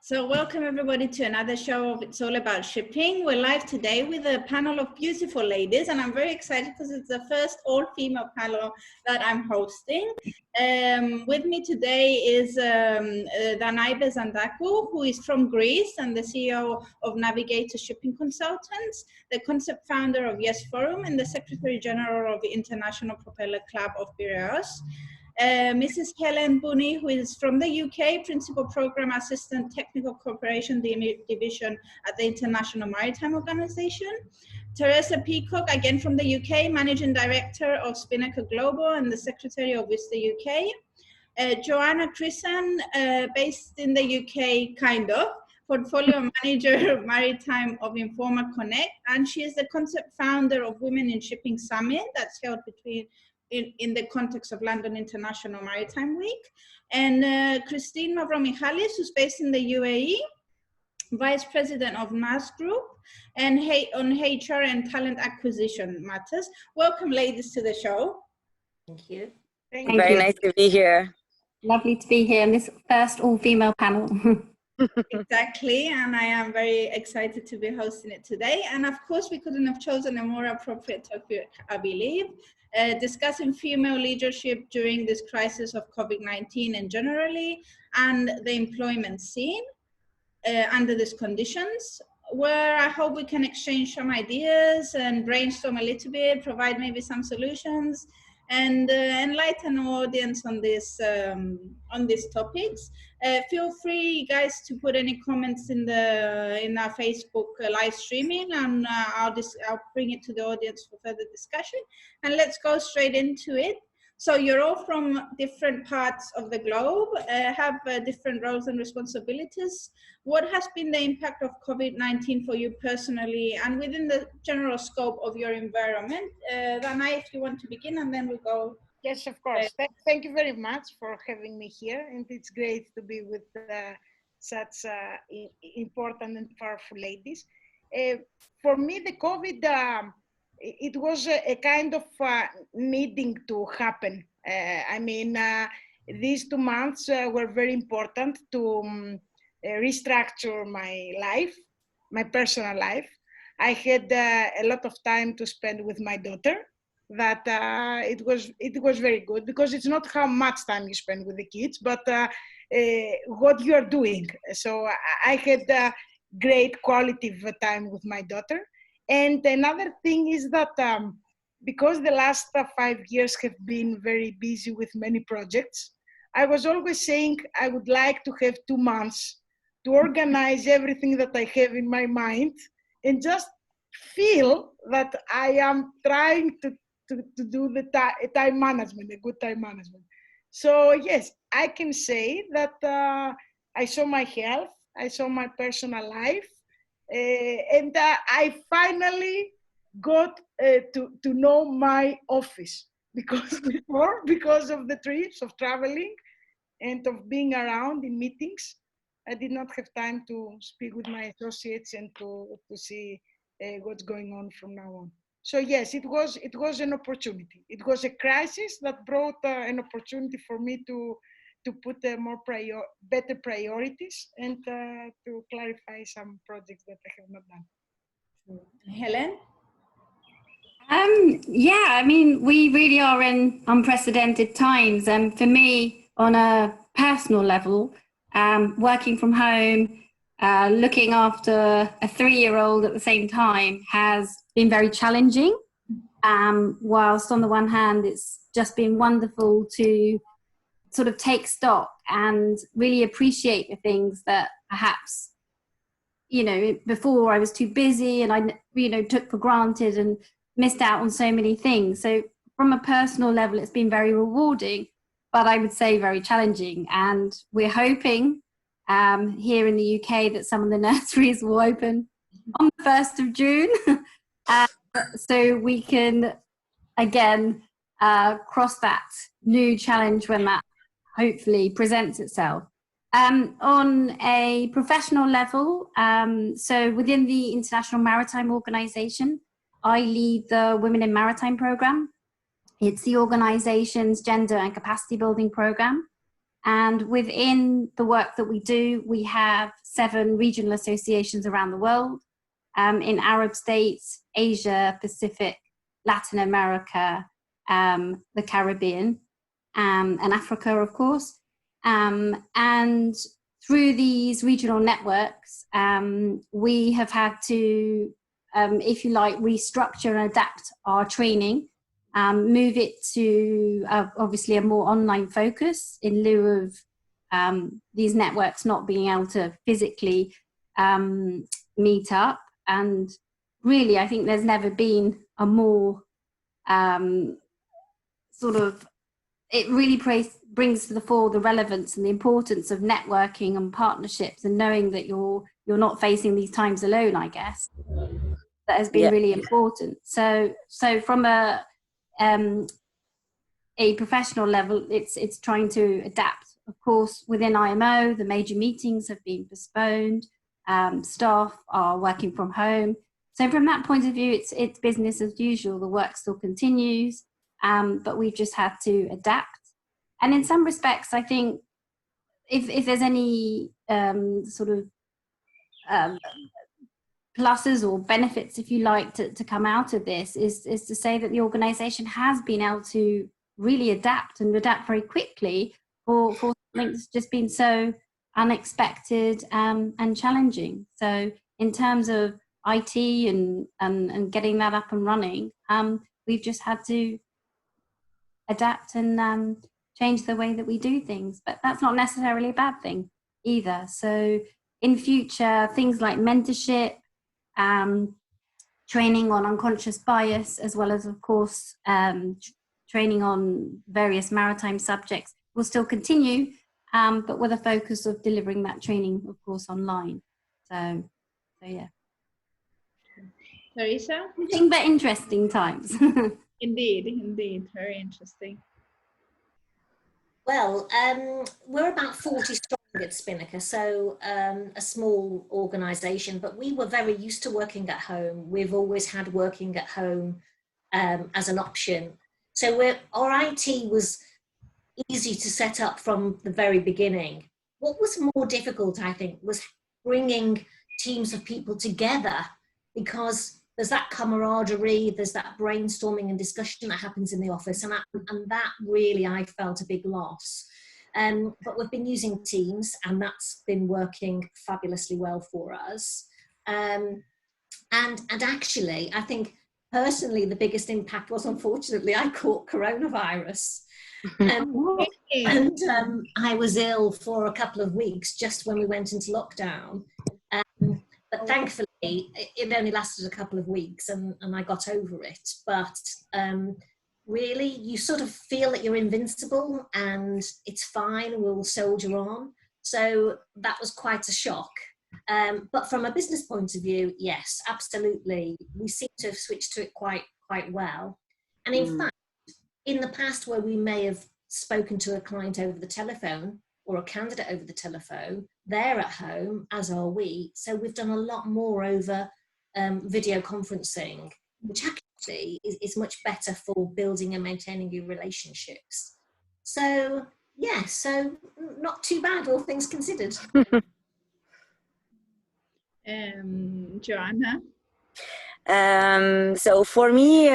So welcome everybody to another show of It's All About Shipping. We're live today with a panel of beautiful ladies, and I'm very excited because it's the first all-female panel that I'm hosting. With me today is Danae Bezentakou, who is from Greece and the CEO of Navigator Shipping Consultants, the concept founder of Yes Forum, and the Secretary General of the International Propeller Club of Pireaus. Mrs. Helen Buni, who is from the UK, Principal Program Assistant Technical Cooperation Division at the International Maritime Organization. Teresa Peacock, again from the UK, Managing Director of Spinnaker Global and the Secretary of WISTA UK. Joanna Crisan, based in the UK, kind of, Portfolio Manager Maritime of Informa Connect, and she is the concept founder of Women in Shipping Summit that's held in the context of London International Maritime Week. And Mavromichalis, who's based in the UAE, Vice President of NAAS Group, and on HR and talent acquisition matters. Welcome, ladies, to the show. Thank you. Thank you. Very nice to be here. Lovely to be here in this first all-female panel. Exactly, and I am very excited to be hosting it today. And of course, we couldn't have chosen a more appropriate topic, I believe, discussing female leadership during this crisis of COVID-19 and generally, and the employment scene under these conditions, where I hope we can exchange some ideas and brainstorm a little bit, provide maybe some solutions, and enlighten our audience on these topics. Feel free, guys, to put any comments in our Facebook live streaming, and I'll bring it to the audience for further discussion. And let's go straight into it. So you're all from different parts of the globe, have different roles and responsibilities. What has been the impact of COVID-19 for you personally and within the general scope of your environment? Danae, if you want to begin, and then we'll go. Yes, of course. Thank you very much for having me here. And it's great to be with such important and powerful ladies. For me, the COVID, it was a kind of needing to happen. These 2 months were very important to restructure my life, my personal life. I had a lot of time to spend with my daughter. That it was very good, because it's not how much time you spend with the kids, but what you are doing. So I had great quality of time with my daughter. And another thing is that because the last 5 years have been very busy with many projects, I was always saying I would like to have 2 months to organize everything that I have in my mind and just feel that I am trying to do the time management, a good time management. So yes, I can say that I saw my health, I saw my personal life, and I finally got to know my office, because before, because of the trips of traveling and of being around in meetings, I did not have time to speak with my associates and to see what's going on from now on. So yes, it was an opportunity. It was a crisis that brought an opportunity for me to put better priorities and to clarify some projects that I have not done. Helen? Yeah, we really are in unprecedented times. And for me, on a personal level, working from home, looking after a 3-year-old at the same time has been very challenging. Whilst on the one hand, it's just been wonderful to sort of take stock and really appreciate the things that perhaps, before I was too busy and I, took for granted and missed out on so many things. So from a personal level, it's been very rewarding, but I would say very challenging. And we're hoping here in the UK that some of the nurseries will open on the 1st of June. So we can, again, cross that new challenge when that hopefully presents itself. On a professional level, so within the International Maritime Organization, I lead the Women in Maritime program. It's the organization's gender and capacity building program. And within the work that we do, we have 7 regional associations around the world, in Arab states, Asia, Pacific, Latin America, the Caribbean, and Africa, of course. And through these regional networks, we have had to, if you like, restructure and adapt our training, move it to obviously a more online focus in lieu of these networks not being able to physically meet up. And really, I think there's never been a more sort of, it really brings to the fore the relevance and the importance of networking and partnerships and knowing that you're not facing these times alone, I guess. That has been really important. So from a professional level, it's trying to adapt. Of course, within IMO, the major meetings have been postponed. Staff are working from home. So from that point of view, it's business as usual. The work still continues, but we've just had to adapt. And in some respects, I think if there's any sort of pluses or benefits, if you like, to come out of this, is to say that the organisation has been able to really adapt very quickly for something that's just been so unexpected and challenging. So in terms of IT and getting that up and running, we've just had to adapt and change the way that we do things. But that's not necessarily a bad thing either. So in future, things like mentorship, training on unconscious bias, as well as, of course, training on various maritime subjects will still continue, but with a focus of delivering that training, of course, online. So yeah. Teresa? Nothing but interesting times. Indeed, very interesting. Well, we're about 40 strong at Spinnaker, so a small organisation, but we were very used to working at home. We've always had working at home as an option. So our IT was easy to set up from the very beginning. What was more difficult, I think, was bringing teams of people together, because there's that camaraderie, there's that brainstorming and discussion that happens in the office, and that really, I felt, a big loss. But we've been using Teams, and that's been working fabulously well for us. And actually, I think personally the biggest impact was, unfortunately, I caught coronavirus. And I was ill for a couple of weeks just when we went into lockdown. But thankfully, it only lasted a couple of weeks and I got over it. But really, you sort of feel that you're invincible and it's fine, we'll soldier on. So that was quite a shock. But from a business point of view, yes, absolutely. We seem to have switched to it quite well. And in fact, in the past where we may have spoken to a client over the telephone or a candidate over the telephone, they're at home, as are we. So we've done a lot more over video conferencing, which actually is much better for building and maintaining your relationships. So, yeah, so not too bad, all things considered. Joanna? So for me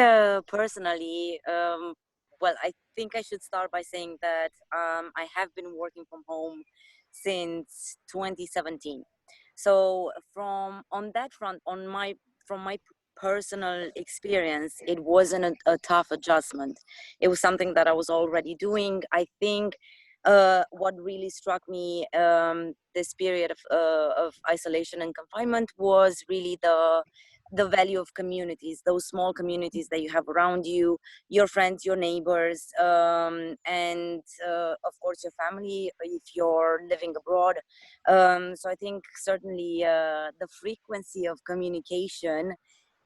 personally, well, I think I should start by saying that I have been working from home since 2017. So from my personal experience, it wasn't a tough adjustment. It was something that I was already doing. I think what really struck me this period of isolation and confinement was really the value of communities, those small communities that you have around you, your friends, your neighbors, and of course your family if you're living abroad. So I think certainly the frequency of communication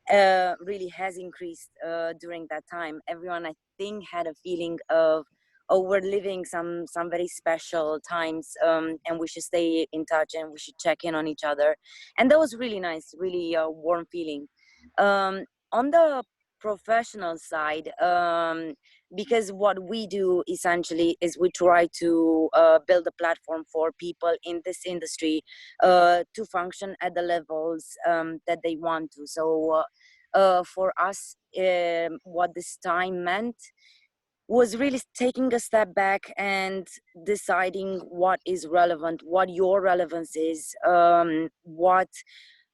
really has increased during that time. Everyone, I think, had a feeling of, oh, we're living some very special times, and we should stay in touch and we should check in on each other. And that was really nice, really warm feeling. On the professional side, because what we do essentially is we try to build a platform for people in this industry to function at the levels that they want to. So for us, what this time meant was really taking a step back and deciding what is relevant, what your relevance is, what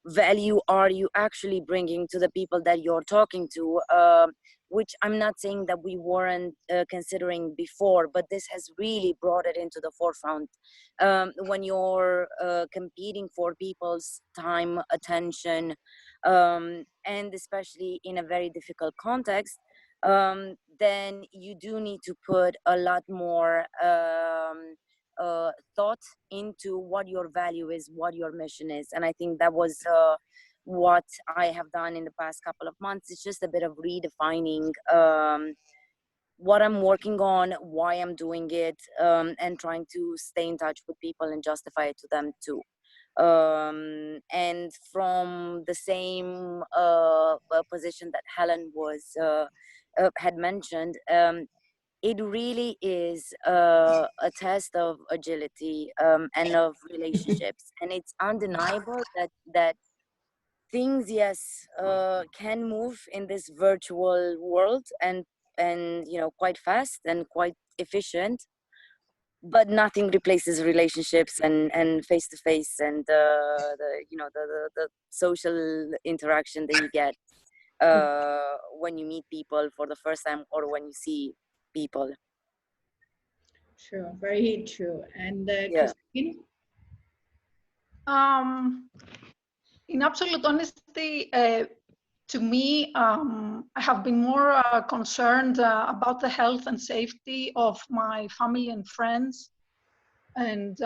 value are you actually bringing to the people that you're talking to, which I'm not saying that we weren't considering before, but this has really brought it into the forefront. When you're competing for people's time, attention, and especially in a very difficult context, then you do need to put a lot more thought into what your value is, what your mission is. And I think that was what I have done in the past couple of months. It's just a bit of redefining what I'm working on, why I'm doing it, and trying to stay in touch with people and justify it to them too. And from the same position that Helen was had mentioned, it really is a test of agility and of relationships, and it's undeniable that things, yes, can move in this virtual world and quite fast and quite efficient, but nothing replaces relationships and face to face and the social interaction that you get when you meet people for the first time or when you see people. Sure, very true. And Yeah. Christine? In absolute honesty, to me, I have been more concerned about the health and safety of my family and friends, and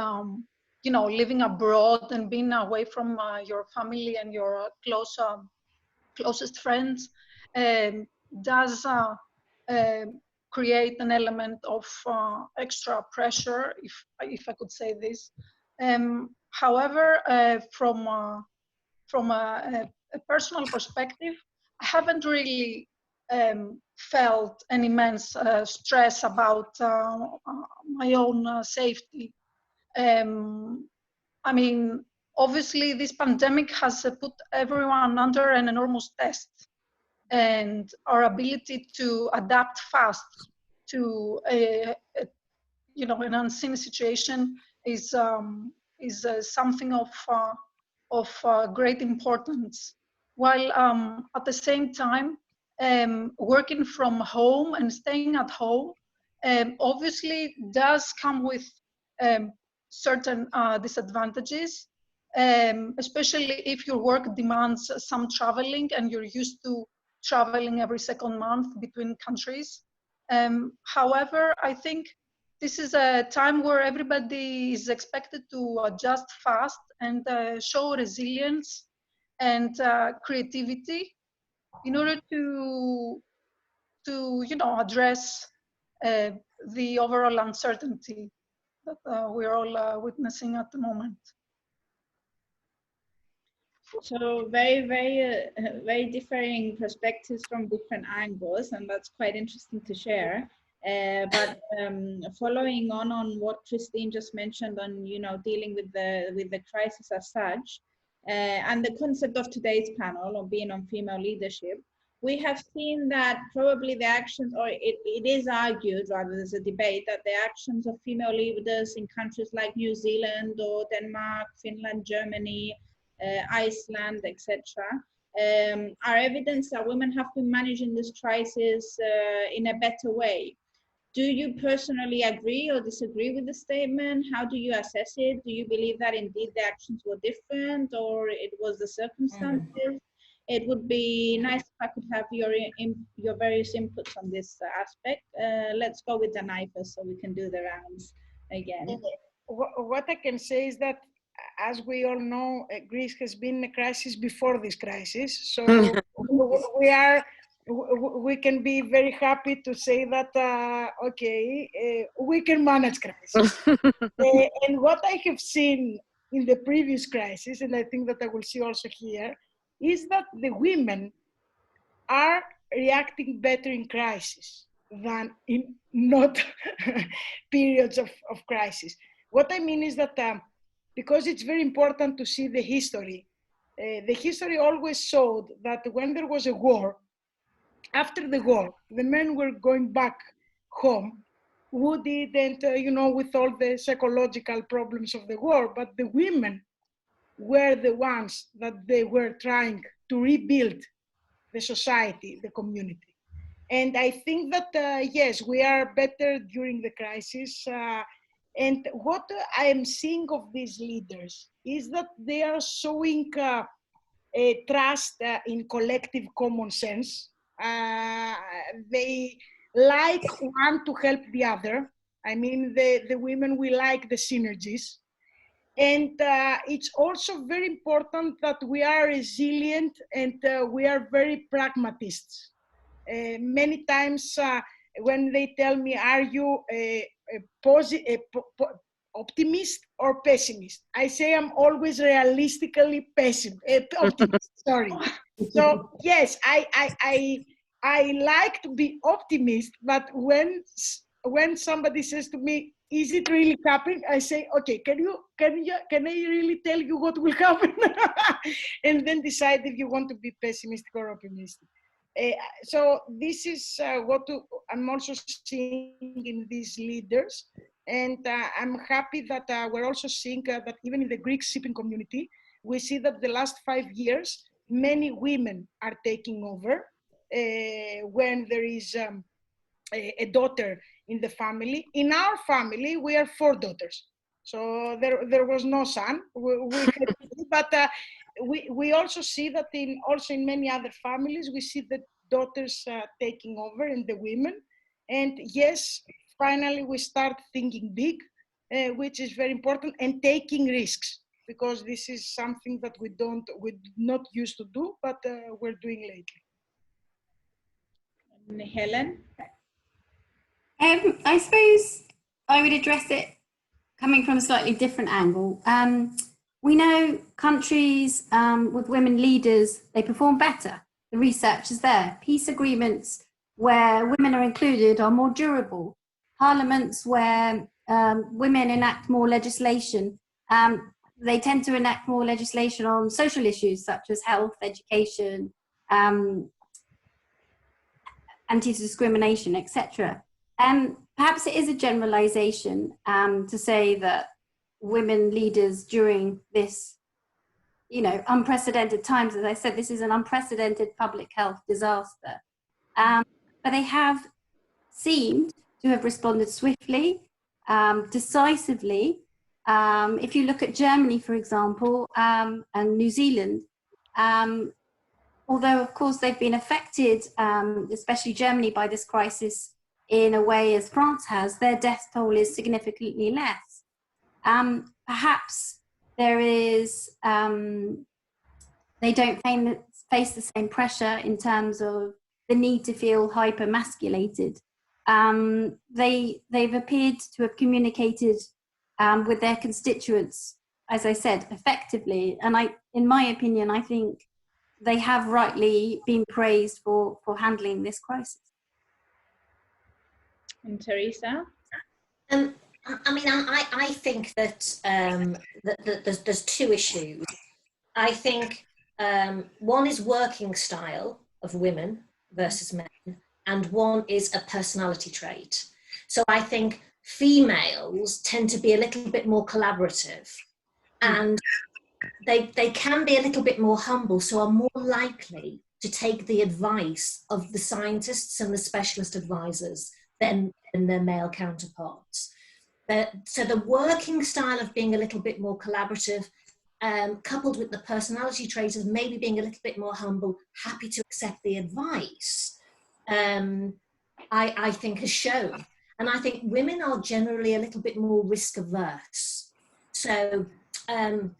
living abroad and being away from your family and your closest friends does create an element of extra pressure, if I could say this. However, from a personal perspective, I haven't really felt an immense stress about my own safety. I mean, obviously, this pandemic has put everyone under an enormous test, and our ability to adapt fast to an unseen situation is something of great importance. While at the same time, working from home and staying at home obviously does come with certain disadvantages, especially if your work demands some traveling and you're used to traveling every second month between countries. However, I think this is a time where everybody is expected to adjust fast and show resilience and creativity in order to address the overall uncertainty that we're all witnessing at the moment. So very differing perspectives from different angles, and that's quite interesting to share. But following on what Christine just mentioned on dealing with the crisis as such, and the concept of today's panel on being on female leadership, we have seen that probably the actions, or it is argued, rather there's a debate, that the actions of female leaders in countries like New Zealand or Denmark, Finland, Germany, Iceland, etc., are evidence that women have been managing this crisis in a better way. Do you personally agree or disagree with the statement? How do you assess it? Do you believe that indeed the actions were different, or it was the circumstances? It would be nice if I could have your various inputs on this aspect. Let's go with Danae first so we can do the rounds again. What I can say is that, as we all know, Greece has been in a crisis before this crisis. So we can be very happy to say that, we can manage crisis. And what I have seen in the previous crisis, and I think that I will see also here, is that the women are reacting better in crisis. than in not periods of crisis. What I mean is that because it's very important to see the history always showed that when there was a war, after the war, the men were going back home, wounded and, with all the psychological problems of the war, but the women were the ones that they were trying to rebuild the society, the community. And I think that, yes, we are better during the crisis. And what I am seeing of these leaders is that they are showing a trust in collective common sense. They like one to help the other. I mean, the women, we like the synergies. And it's also very important that we are resilient and we are very pragmatists. Many times when they tell me, are you optimist or pessimist? I say I'm always realistically optimist, sorry. So yes, I like to be optimist, but when somebody says to me, is it really happening? I say, okay, can I really tell you what will happen? And then decide if you want to be pessimistic or optimistic. So this is what I'm also seeing in these leaders. And I'm happy that we're also seeing that even in the Greek shipping community, we see that the last 5 years, many women are taking over when there is a daughter in the family. In our family, we are 4 daughters. So there was no son, but we also see that in many other families, we see the daughters taking over and the women. And yes, finally, we start thinking big, which is very important, and taking risks, because this is something that we're not used to do, but we're doing lately. Helen? I suppose I would address it coming from a slightly different angle. We know countries with women leaders, they perform better. The research is there. Peace agreements where women are included are more durable. Parliaments where women enact more legislation, they tend to enact more legislation on social issues such as health, education, anti-discrimination, etc. Perhaps it is a generalization to say that women leaders during this, unprecedented times, as I said, this is an unprecedented public health disaster. But they have seemed to have responded swiftly, decisively. If you look at Germany, for example, and New Zealand, although of course they've been affected, especially Germany, by this crisis in a way as France has, their death toll is significantly less. Perhaps there is, they don't face the same pressure in terms of the need to feel hyper-masculated. They've appeared to have communicated with their constituents, as I said, effectively. And in my opinion, I think they have rightly been praised for handling this crisis. And Teresa? I think that, that there's 2 issues. I think one is working style of women versus men, and one is a personality trait. So I think females tend to be a little bit more collaborative, and they can be a little bit more humble, so are more likely to take the advice of the scientists and the specialist advisors than their male counterparts. So the working style of being a little bit more collaborative, coupled with the personality trait of maybe being a little bit more humble, happy to accept the advice, I think has shown. And I think women are generally a little bit more risk averse. So, and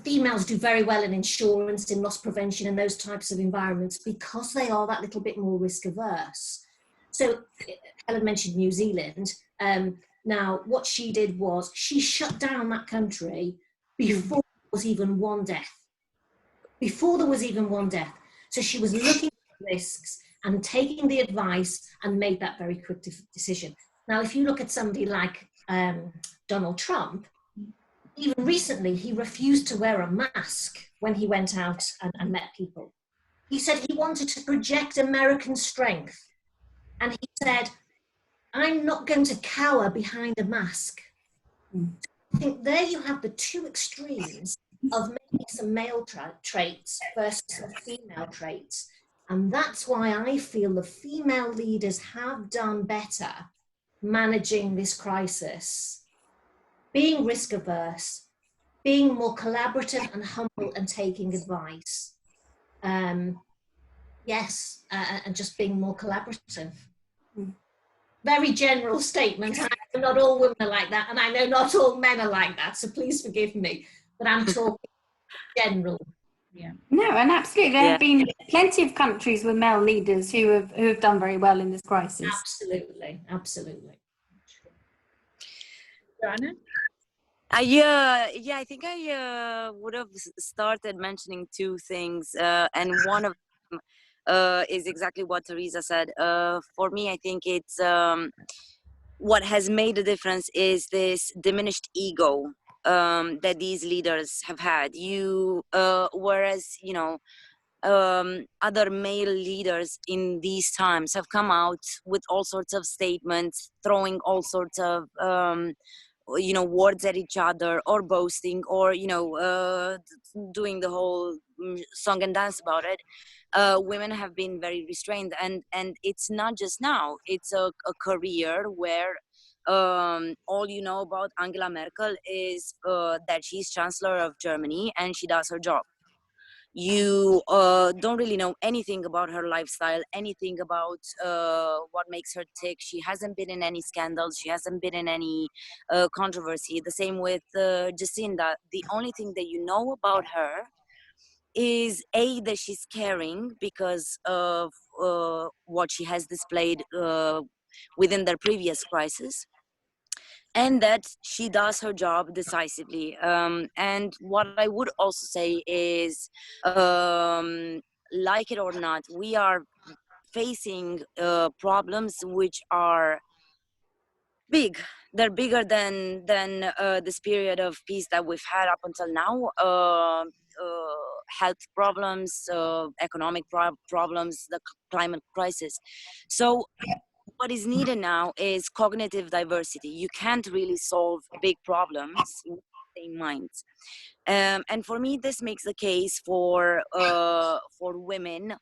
females do very well in insurance, in loss prevention, and those types of environments because they are that little bit more risk averse. So Helen mentioned New Zealand. Now, what she did was she shut down that country before there was even one death. Before there was even one death. So she was looking at risks, and taking the advice and made that very quick decision. Now, if you look at somebody like Donald Trump, even recently, he refused to wear a mask when he went out and met people. He said he wanted to project American strength. And he said, I'm not going to cower behind a mask. I think there you have the two extremes of maybe some male traits versus some female traits. And that's why I feel the female leaders have done better managing this crisis, being risk averse, being more collaborative and humble and taking advice. Yes, and just being more collaborative. Very general statement. I know not all women are like that, and I know not all men are like that, so please forgive me, but I'm talking general. Yeah. No, and absolutely, there have been plenty of countries with male leaders who have done very well in this crisis. Absolutely, absolutely. Joanna? I think I would have started mentioning two things, and one of them is exactly what Teresa said. For me, I think it's what has made a difference is this diminished ego that these leaders have had. Whereas, other male leaders in these times have come out with all sorts of statements, throwing all sorts of words at each other, or boasting, or doing the whole song and dance about it. Women have been very restrained, and it's not just now, it's a career where all you know about Angela Merkel is that she's Chancellor of Germany and she does her job. You don't really know anything about her lifestyle, anything about what makes her tick. She hasn't been in any scandals. She hasn't been in any controversy. The same with Jacinda. The only thing that you know about her is that she's caring because of what she has displayed within their previous crisis, and that she does her job decisively. And what I would also say is, like it or not, we are facing problems which are big. They're bigger than this period of peace that we've had up until now. Health problems, economic problems, the climate crisis. So what is needed now is cognitive diversity. You can't really solve big problems in the same minds. And for me, this makes the case for women.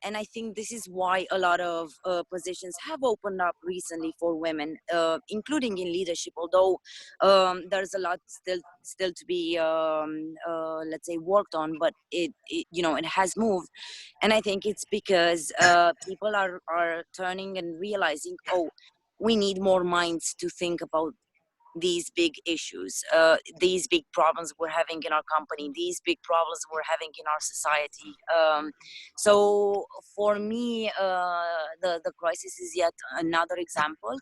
And I think this is why a lot of positions have opened up recently for women, including in leadership, although there's a lot still to be, let's say, worked on, but it has moved. And I think it's because people are turning and realizing, oh, we need more minds to think about these big issues, these big problems we're having in our company, these big problems we're having in our society. So for me, the crisis is yet another example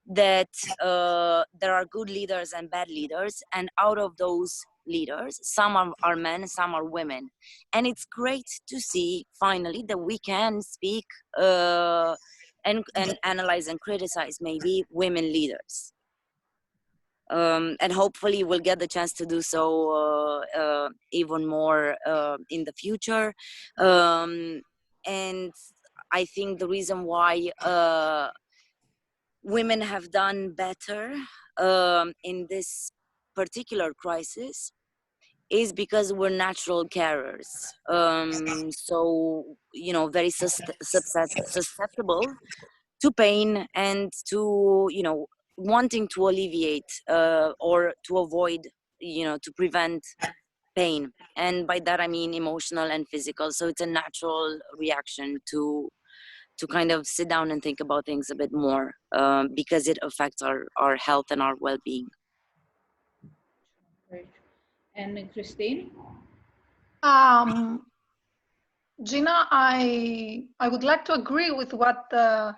that there are good leaders and bad leaders, and out of those leaders, some are men, some are women. And it's great to see finally that we can speak and analyze and criticize maybe women leaders. And hopefully we'll get the chance to do so even more in the future. And I think the reason why women have done better in this particular crisis is because we're natural carers. So, very susceptible to pain and to, wanting to alleviate or to avoid, to prevent pain. And by that I mean emotional and physical. So it's a natural reaction to kind of sit down and think about things a bit more, because it affects our health and our well-being. Great. And Christine? Gina, I would like to agree with what the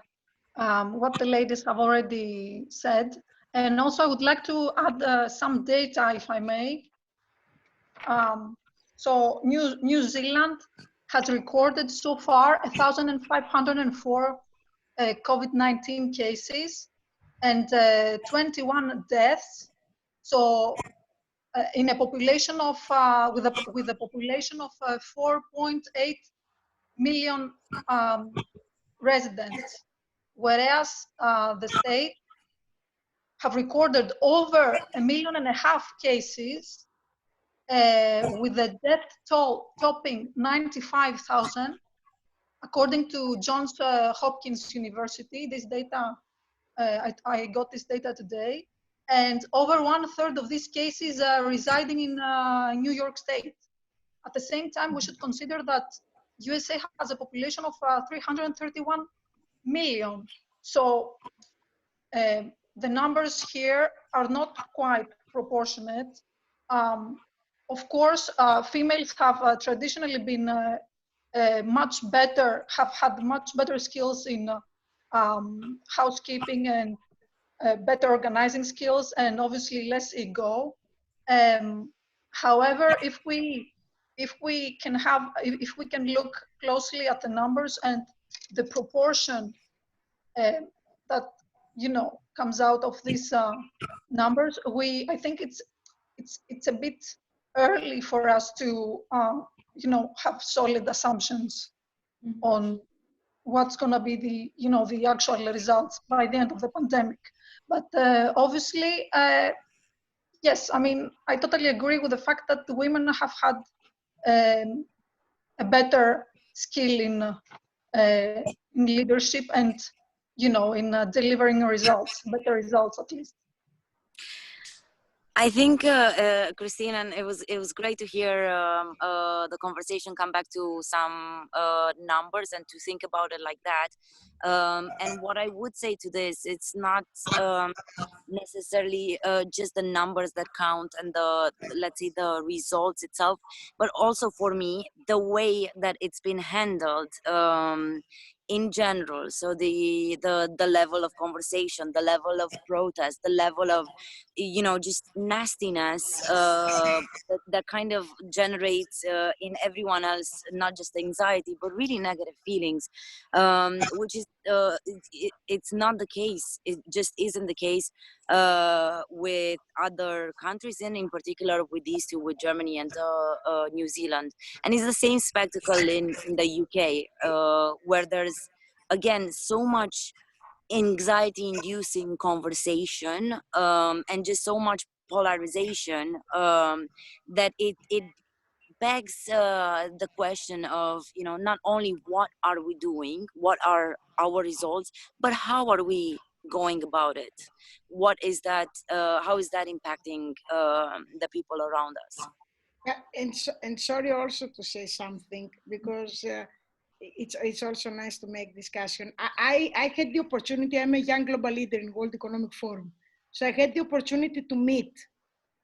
ladies have already said, and also I would like to add some data, if I may. So New Zealand has recorded so far 1,504 COVID-19 cases and 21 deaths. So in a population of, with a population of 4.8 million residents, whereas the state have recorded over 1.5 million cases, with the death toll topping 95,000, according to Johns Hopkins University. This data, I got this data today, and over 1/3 of these cases are residing in New York State. At the same time, we should consider that USA has a population of 331 million. So the numbers here are not quite proportionate. Of course, females have traditionally been much better, have had much better skills in housekeeping and better organizing skills, and obviously less ego. However, if we can look closely at the numbers and the proportion that comes out of these numbers, I think it's a bit early for us to have solid assumptions on what's going to be the actual results by the end of the pandemic. But obviously, yes, I mean, I totally agree with the fact that the women have had a better skill in leadership and in delivering results, better results at least. I think, Christine, and it was great to hear the conversation come back to some numbers and to think about it like that. And what I would say to this, it's not necessarily just the numbers that count and let's say the results itself, but also for me, the way that it's been handled in general. So the level of conversation, the level of protest, the level of just nastiness that kind of generates in everyone else not just anxiety but really negative feelings, which is it's not the case. It just isn't the case with other countries, and in particular with these two, with Germany and New Zealand. And it's the same spectacle in the UK, where there's again so much anxiety-inducing conversation and just so much polarization that it begs the question of not only what are we doing, what are our results, but how are we going about it? What is that? How is that impacting the people around us? Yeah, and sorry also to say something, because it's also nice to make discussion. I had the opportunity, I'm a young global leader in World Economic Forum. So I had the opportunity to meet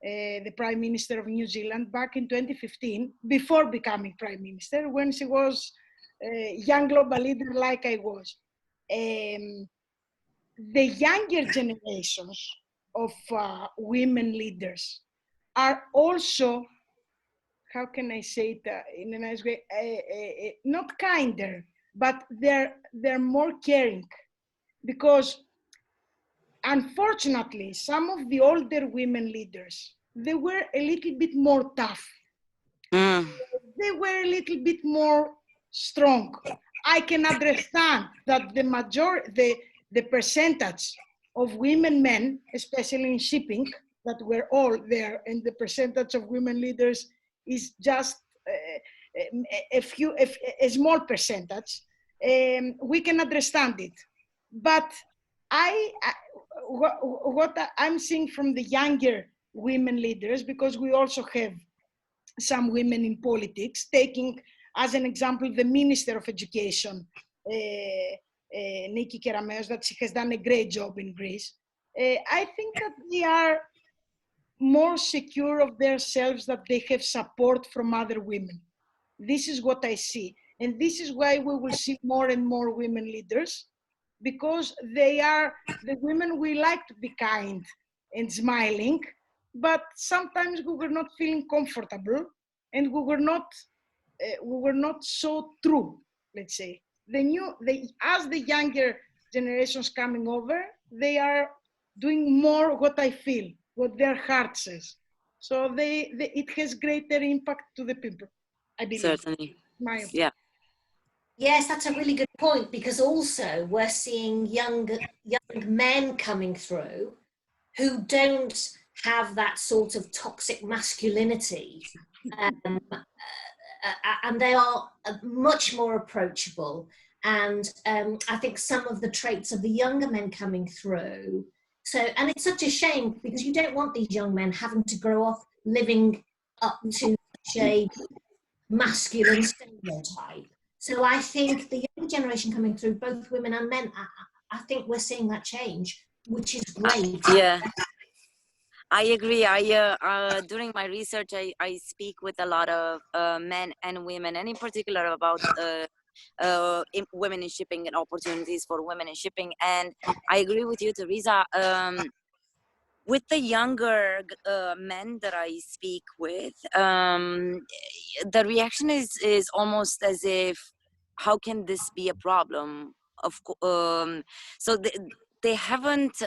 the Prime Minister of New Zealand back in 2015, before becoming Prime Minister, when she was a young global leader like I was. The younger generations of women leaders are also, how can I say it in a nice way, not kinder, but they're more caring, because unfortunately, some of the older women leaders, they were a little bit more tough. They were a little bit more strong. I can understand that the percentage of women men, especially in shipping, that were all there, and the percentage of women leaders is just a small percentage. We can understand it, but what I'm seeing from the younger women leaders, because we also have some women in politics, taking as an example the Minister of Education, Niki Kerameos, that she has done a great job in Greece. I think that they are more secure of themselves, that they have support from other women. This is what I see. And this is why we will see more and more women leaders, because they are the women we like to be kind and smiling, but sometimes we were not feeling comfortable, and we were not we were not so true, let's say. As the younger generations coming over, they are doing more what I feel, what their heart says. So it has greater impact to the people, I believe. Certainly. Yeah. Yes, that's a really good point, because also we're seeing young men coming through who don't have that sort of toxic masculinity, and they are much more approachable. And I think some of the traits of the younger men coming through. So, and it's such a shame, because you don't want these young men having to grow up living up to such a masculine stereotype. So I think the younger generation coming through, both women and men, I think we're seeing that change, which is great. Yeah, I agree. During my research, I speak with a lot of men and women, and in particular about women in shipping and opportunities for women in shipping. And I agree with you, Teresa. With the younger men that I speak with, the reaction is almost as if, how can this be a problem? So they haven't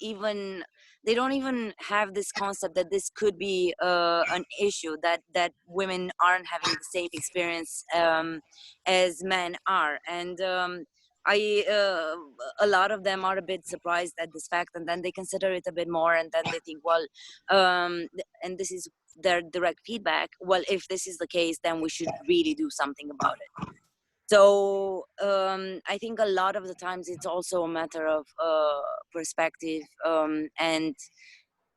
even, they don't even have this concept that this could be an issue, that women aren't having the same experience as men are. And a lot of them are a bit surprised at this fact, and then they consider it a bit more, and then they think, well, and this is their direct feedback, well, if this is the case, then we should really do something about it. So I think a lot of the times it's also a matter of perspective, and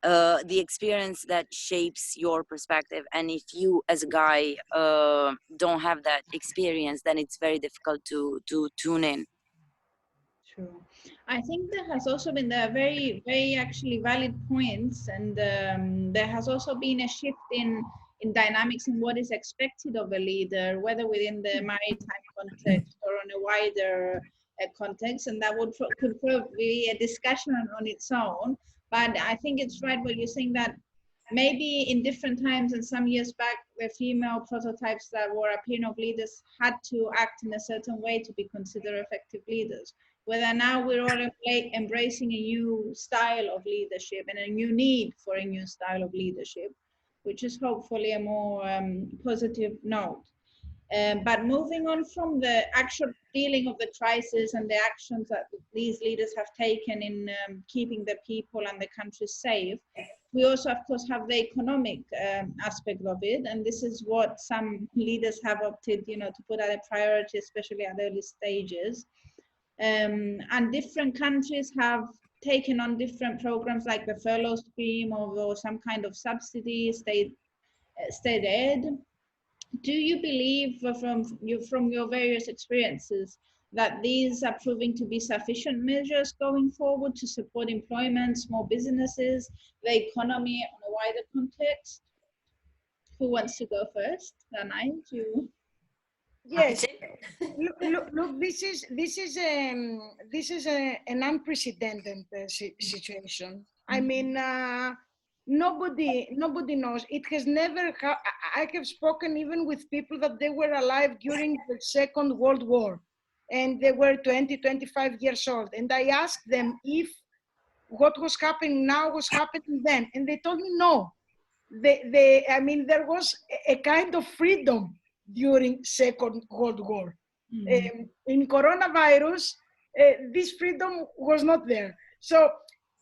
the experience that shapes your perspective. And if you as a guy don't have that experience, then it's very difficult to tune in. True. I think there has also been very, very actually valid points, and there has also been a shift in dynamics in what is expected of a leader, whether within the maritime context or on a wider context, and that could probably be a discussion on its own. But I think it's right what you're saying, that maybe in different times and some years back, the female prototypes that were appearing of leaders had to act in a certain way to be considered effective leaders. Whether now we're all embracing a new style of leadership and a new need for a new style of leadership, which is hopefully a more positive note. But moving on from the actual feeling of the crisis and the actions that these leaders have taken in keeping the people and the country safe, we also, of course, have the economic aspect of it. And this is what some leaders have opted, to put as a priority, especially at early stages. And different countries have taken on different programs like the furlough scheme or some kind of subsidy, state aid. Do you believe from your various experiences that these are proving to be sufficient measures going forward to support employment, small businesses, the economy on a wider context? Who wants to go first? Danae, you? Yes. Look, this is an unprecedented situation. I mean, nobody knows. It has never. I have spoken even with people that they were alive during the Second World War, and they were 20, 25 years old, and I asked them if what was happening now was happening then, and they told me no. I mean, there was a kind of freedom during Second World War. In coronavirus, this freedom was not there. So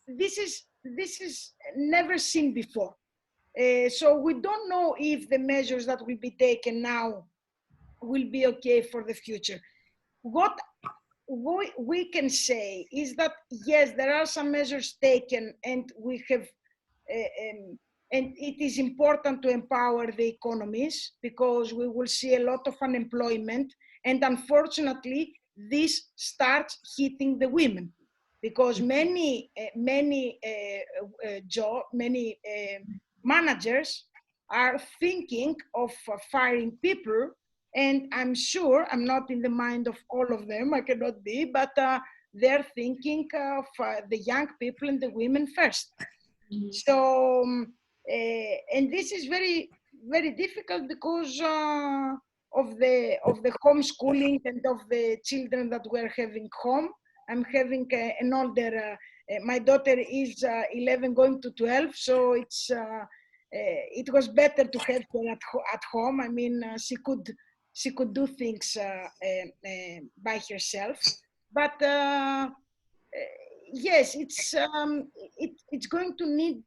this is never seen before. So we don't know if the measures that will be taken now will be okay for the future. What we can say is that, yes, there are some measures taken, and we have and it is important to empower the economies, because we will see a lot of unemployment. And unfortunately, this starts hitting the women, because many managers are thinking of firing people. And I'm sure, I'm not in the mind of all of them, I cannot be, but they're thinking of the young people and the women first. So, and this is very, very difficult because of the homeschooling and of the children that we're having home. I'm having an older, my daughter is 11 going to 12, so it's it was better to have her at home. I mean, she could do things by herself. But yes, it's going to need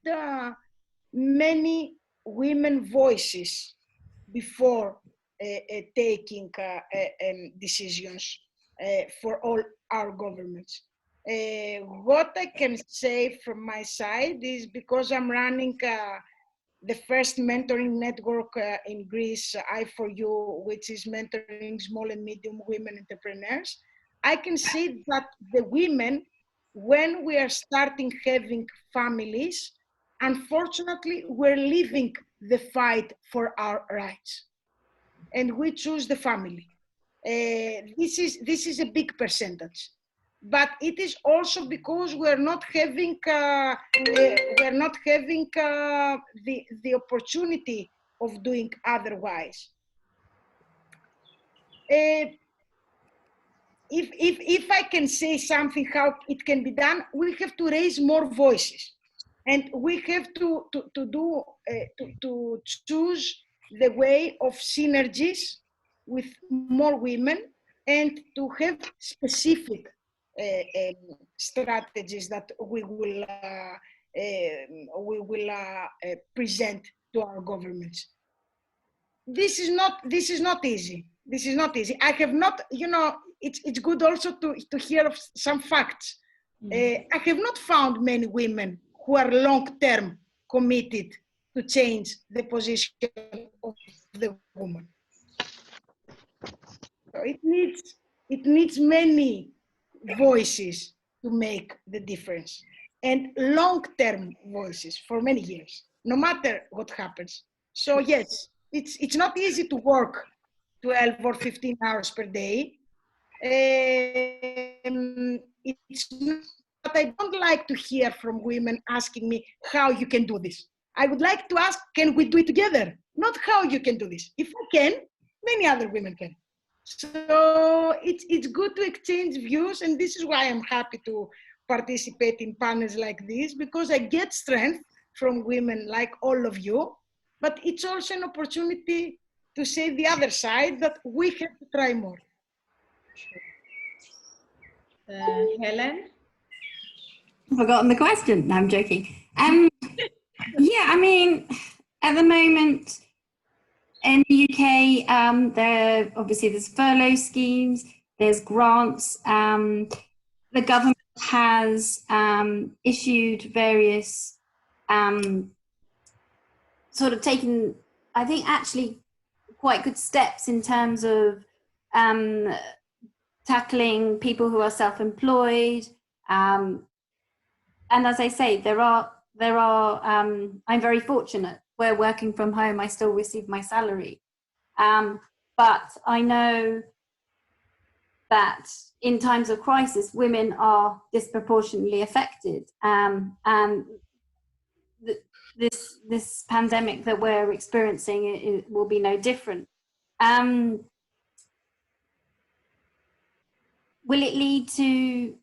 many women voices before taking decisions for all our governments. What I can say from my side is, because I'm running the first mentoring network in Greece, I4U, which is mentoring small and medium women entrepreneurs, I can see that the women, when we are starting having families, unfortunately, we're leaving the fight for our rights, and we choose the family. This is a big percentage, but it is also because we're not having the opportunity of doing otherwise. If I can say something how it can be done, we have to raise more voices, and we have to choose the way of synergies with more women, and to have specific strategies that we will present to our governments. This is not easy. This is not easy. I have not, you know, it's good also to hear of some facts. I have not found many women who are long-term committed to change the position of the woman. So it needs many voices to make the difference, and long-term voices for many years, no matter what happens. So yes, it's not easy to work 12 or 15 hours per day. It's not, but I don't like to hear from women asking me how you can do this. I would like to ask, can we do it together? Not how you can do this. If I can, many other women can. So it's good to exchange views, and this is why I'm happy to participate in panels like this, because I get strength from women like all of you, but it's also an opportunity to say the other side, that we have to try more. Helen? I've forgotten the question. No, I'm joking. Yeah, I mean, at the moment in the UK, there's furlough schemes, there's grants. The government has issued various sort of taken, I think, actually quite good steps in terms of tackling people who are self-employed. And as I say, there are. I'm very fortunate. We're working from home. I still receive my salary, but I know that in times of crisis, women are disproportionately affected, and this pandemic that we're experiencing, it will be no different. Will it lead to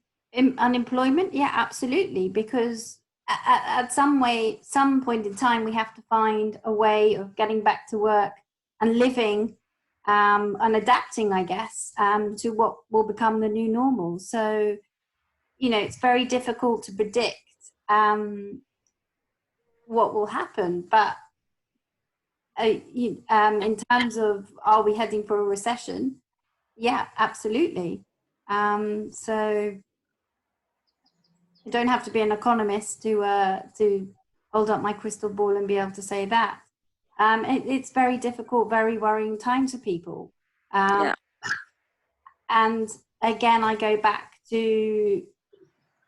unemployment? Yeah, absolutely, because at some point in time, we have to find a way of getting back to work and living and adapting, I guess, to what will become the new normal. So, you know, it's very difficult to predict what will happen, but in terms of, are we heading for a recession? Yeah, absolutely. So you don't have to be an economist to hold up my crystal ball and be able to say that. It's very difficult, very worrying time to people. Yeah. And again, I go back to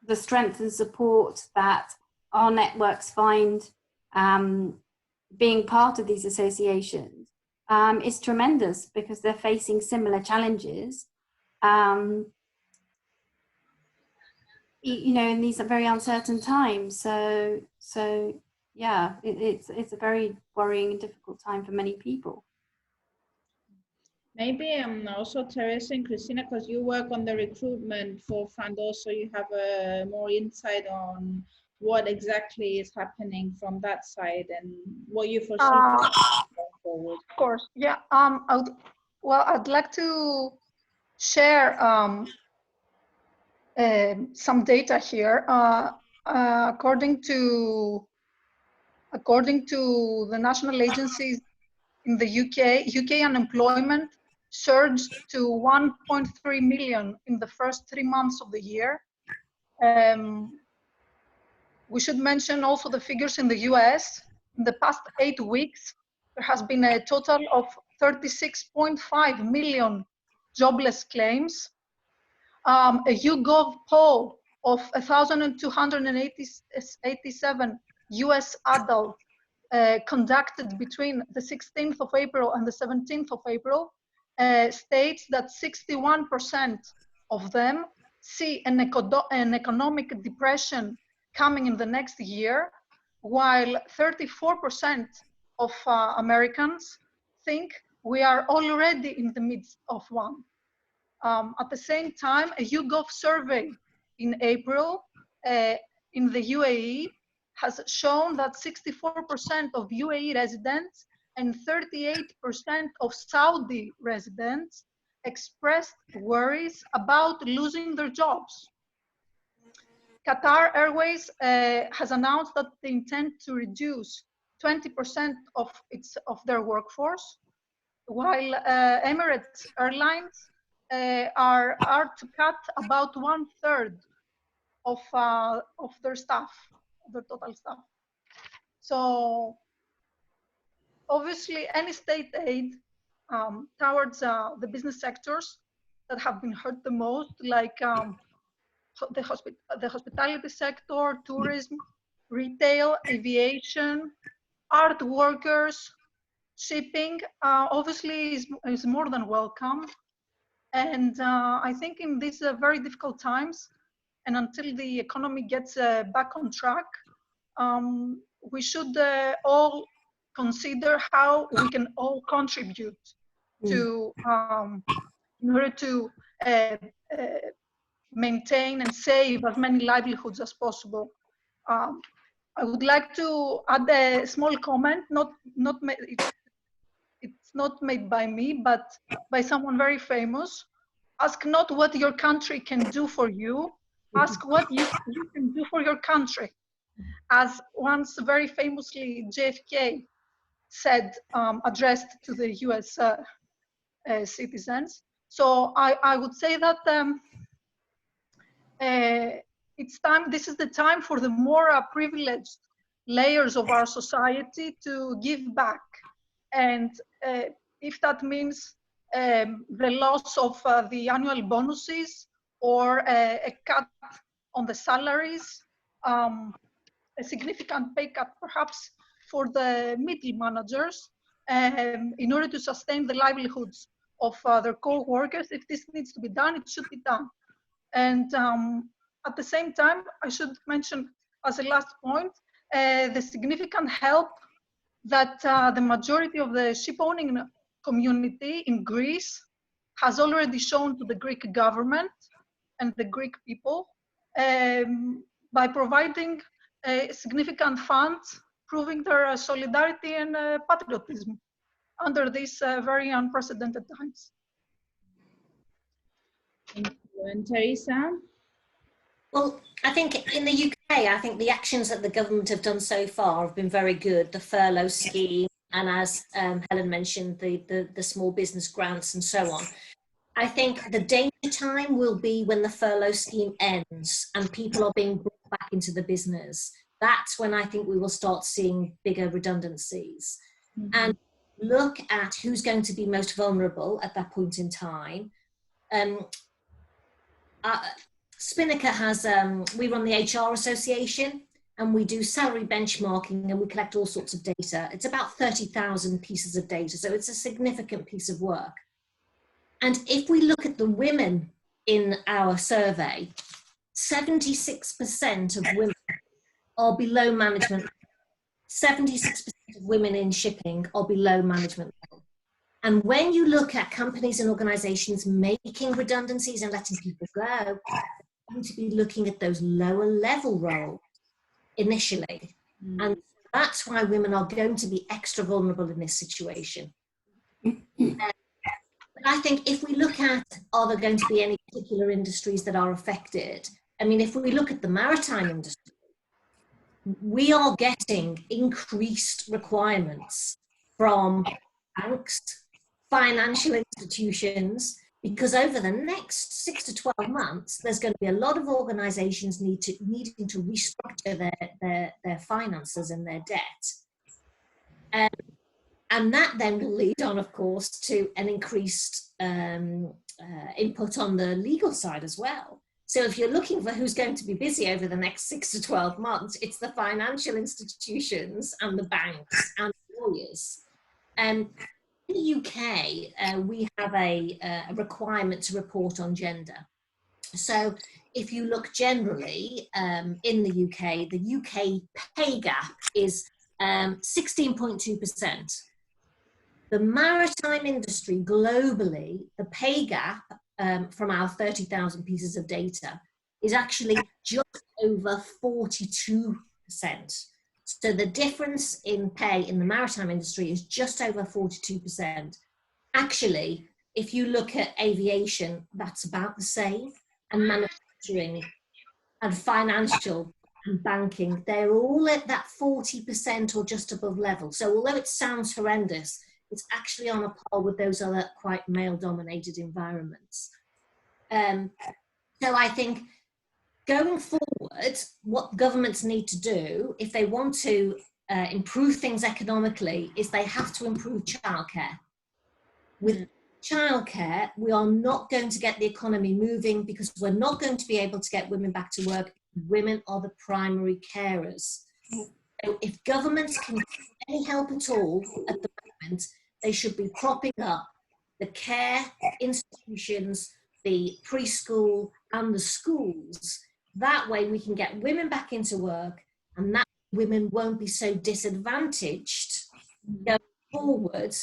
the strength and support that our networks find being part of these associations is tremendous, because they're facing similar challenges. You know, in these very uncertain times. So yeah, it's a very worrying and difficult time for many people. Maybe also Teresa and Christina, because you work on the recruitment forefront, also you have more insight on what exactly is happening from that side and what you foresee going forward. Of course, yeah. I'd like to share some data here. According to the national agencies in the UK unemployment surged to 1.3 million in the first 3 months of the year. We should mention also the figures in the US. In the past 8 weeks, there has been a total of 36.5 million jobless claims. A YouGov poll of 1,287 US adults conducted between the 16th of April and the 17th of April states that 61% of them see an economic depression coming in the next year, while 34% of Americans think we are already in the midst of one. At the same time, a YouGov survey in April in the UAE has shown that 64% of UAE residents and 38% of Saudi residents expressed worries about losing their jobs. Qatar Airways has announced that they intend to reduce 20% of their workforce, while Emirates Airlines are to cut about 1/3 of their staff, their total staff. So obviously, any state aid towards the business sectors that have been hurt the most, like the hospitality sector, tourism, retail, aviation, art workers, shipping, obviously is more than welcome. And I think in these very difficult times, and until the economy gets back on track, we should all consider how we can all contribute to in order to maintain and save as many livelihoods as possible. I would like to add a small comment, it's not made by me, but by someone very famous. Ask not what your country can do for you, ask what you can do for your country. As once very famously JFK said, addressed to the US citizens. So I would say that it's time, this is the time for the more privileged layers of our society to give back. And if that means the loss of the annual bonuses or a cut on the salaries, a significant pay cut perhaps for the middle managers in order to sustain the livelihoods of their co-workers. If this needs to be done, it should be done. And at the same time, I should mention as a last point, the significant help that the majority of the ship owning community in Greece has already shown to the Greek government and the Greek people by providing significant funds, proving their solidarity and patriotism under these very unprecedented times. Thank you. And Teresa? Well, I think in the UK, I think the actions that the government have done so far have been very good. The furlough scheme, and as Helen mentioned, the small business grants and so on. I think the danger time will be when the furlough scheme ends and people are being brought back into the business. That's when I think we will start seeing bigger redundancies. And look at who's going to be most vulnerable at that point in time. Spinnaker has, we run the HR Association, and we do salary benchmarking, and we collect all sorts of data. It's about 30,000 pieces of data, so it's a significant piece of work. And if we look at the women in our survey, 76% of women are below management. 76% of women in shipping are below management level. And when you look at companies and organizations making redundancies and letting people go, they're going to be looking at those lower level roles initially. And that's why women are going to be extra vulnerable in this situation. But I think if we look at, are there going to be any particular industries that are affected? I mean, if we look at the maritime industry, we are getting increased requirements from banks, financial institutions, because over the next 6 to 12 months, there's going to be a lot of organizations needing to restructure their finances and their debt. And that then will lead on, of course, to an increased input on the legal side as well. So if you're looking for who's going to be busy over the next 6 to 12 months, it's the financial institutions and the banks and lawyers. In the UK, we have a requirement to report on gender. So if you look generally in the UK pay gap is 16.2%. The maritime industry globally, the pay gap from our 30,000 pieces of data is actually just over 42%. So the difference in pay in the maritime industry is just over 42%. Actually, if you look at aviation, that's about the same, and manufacturing and financial and banking, they're all at that 40% or just above level. So although it sounds horrendous, it's actually on a par with those other quite male-dominated environments. So I think going forward, what governments need to do, if they want to improve things economically, is they have to improve childcare. With childcare, we are not going to get the economy moving because we're not going to be able to get women back to work. Women are the primary carers. So if governments can get any help at all at the moment, they should be propping up the care institutions, the preschool and the schools. That way we can get women back into work, and that women won't be so disadvantaged going forward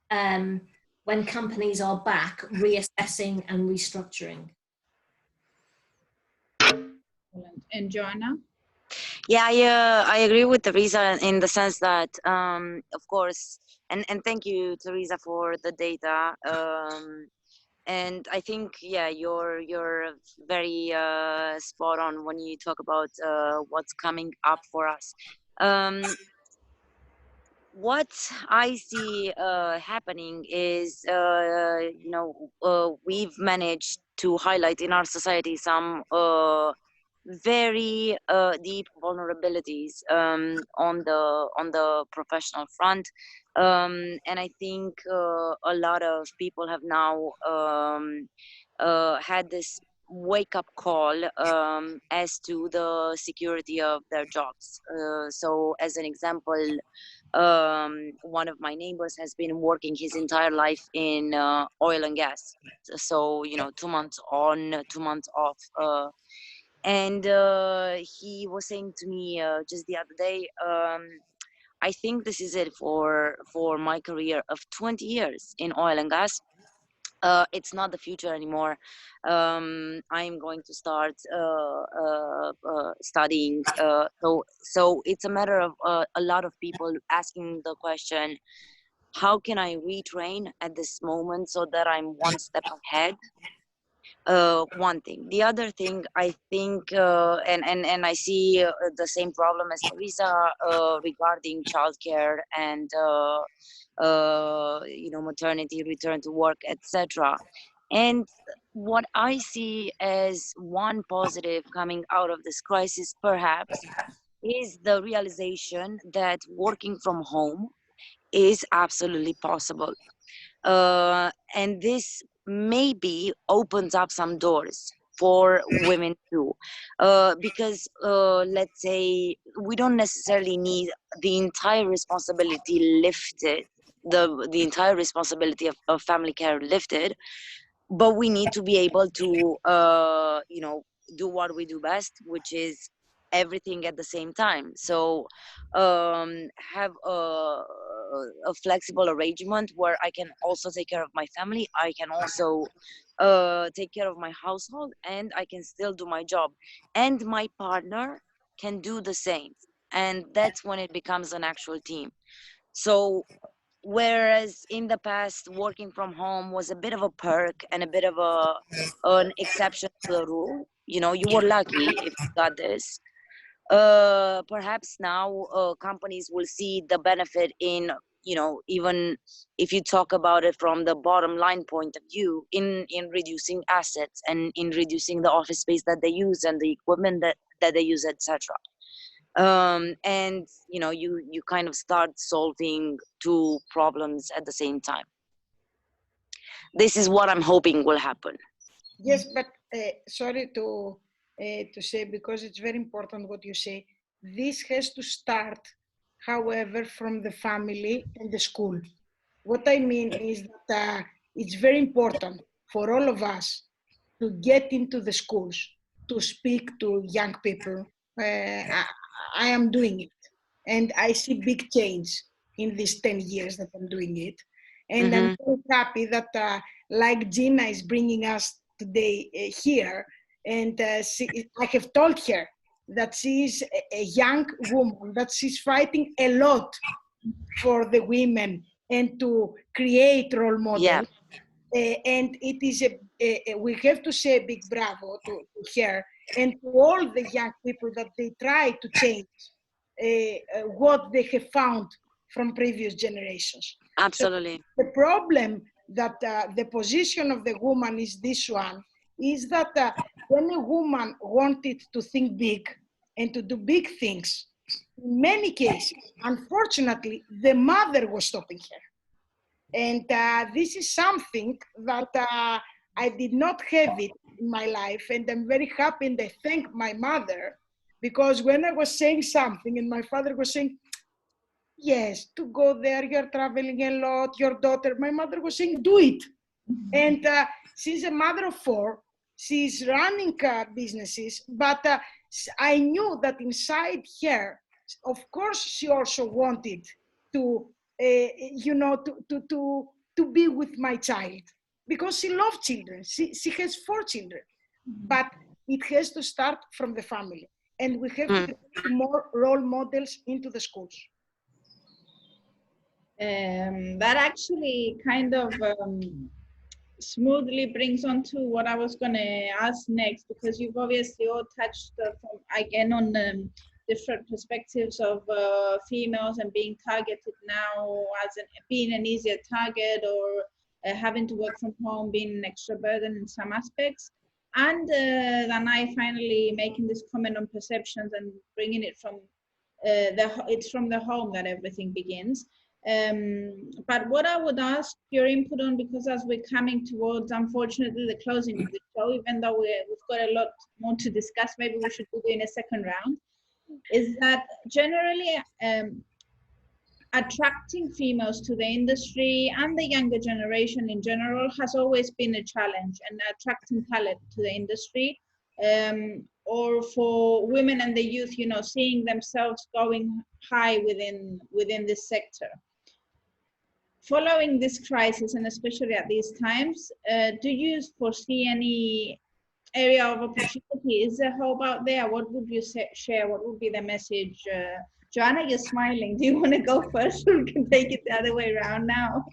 when companies are back reassessing and restructuring. And Joanna? Yeah, I agree with Teresa in the sense that, of course, and thank you, Teresa, for the data. And I think, yeah, you're very spot on when you talk about what's coming up for us. What I see happening is, we've managed to highlight in our society some very deep vulnerabilities on the professional front, and I think a lot of people have now had this wake-up call as to the security of their jobs. So as an example, one of my neighbors has been working his entire life in oil and gas, so 2 months on, 2 months off, and he was saying to me just the other day, I think this is it for my career of 20 years in oil and gas. It's not the future anymore. I'm going to start studying. So it's a matter of a lot of people asking the question, how can I retrain at this moment so that I'm one step ahead? One thing. The other thing, I think, and I see the same problem as Teresa regarding childcare and maternity, return to work, etc. And what I see as one positive coming out of this crisis, perhaps, is the realization that working from home is absolutely possible. And this maybe opens up some doors for women too, because let's say we don't necessarily need the entire responsibility lifted, the entire responsibility of family care lifted, but we need to be able to do what we do best, which is everything at the same time. So have a flexible arrangement where I can also take care of my family, I can also take care of my household, and I can still do my job, and my partner can do the same. And that's when it becomes an actual team. So whereas in the past, working from home was a bit of a perk and a bit of an exception to the rule, you know, you were lucky if you got this. Perhaps now companies will see the benefit in, you know, even if you talk about it from the bottom line point of view, in reducing assets and in reducing the office space that they use and the equipment that they use, etc. And you know, you kind of start solving two problems at the same time. This is what I'm hoping will happen. Yes, but sorry to say, because it's very important what you say. This has to start, however, from the family and the school. What I mean is that it's very important for all of us to get into the schools, to speak to young people. I am doing it, and I see big change in these 10 years that I'm doing it. And I'm very happy that like Gina is bringing us today here, and I have told her that she is a young woman, that she's fighting a lot for the women and to create role models. Yeah. And it is we have to say a big bravo to her and to all the young people that they try to change what they have found from previous generations. Absolutely. So the problem that the position of the woman is this one, is that when a woman wanted to think big and to do big things, in many cases, unfortunately, the mother was stopping her. And this is something that I did not have it in my life, and I'm very happy, and I thank my mother, because when I was saying something and my father was saying, yes, to go there, you're traveling a lot, your daughter, my mother was saying, do it. And she's a mother of 4, she's running businesses, but I knew that inside her, of course, she also wanted to, you know, to be with my child, because she loves children. She has 4 children, but it has to start from the family, and we have to get more role models into the schools. That actually kind of smoothly brings on to what I was going to ask next, because you've obviously all touched again on different perspectives of females and being targeted now as being an easier target, or having to work from home being an extra burden in some aspects. And Danae finally making this comment on perceptions and bringing it from it's from the home that everything begins. But what I would ask your input on, because as we're coming towards, unfortunately, the closing of the show, even though we've got a lot more to discuss, maybe we should be doing a second round, is that generally attracting females to the industry and the younger generation in general has always been a challenge, and attracting talent to the industry, or for women and the youth, you know, seeing themselves going high within this sector. Following this crisis, and especially at these times, do you foresee any area of opportunity? Is there hope out there? What would you share? What would be the message? Joanna, you're smiling. Do you want to go first, or we can take it the other way around now?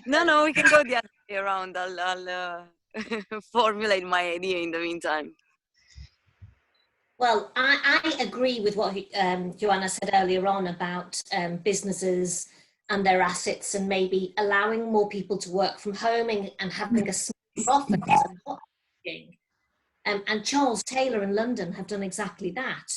No, we can go the other way around. I'll formulate my idea in the meantime. Well, I agree with what Joanna said earlier on about businesses and their assets, and maybe allowing more people to work from home and having a small office. And Charles Taylor in London have done exactly that.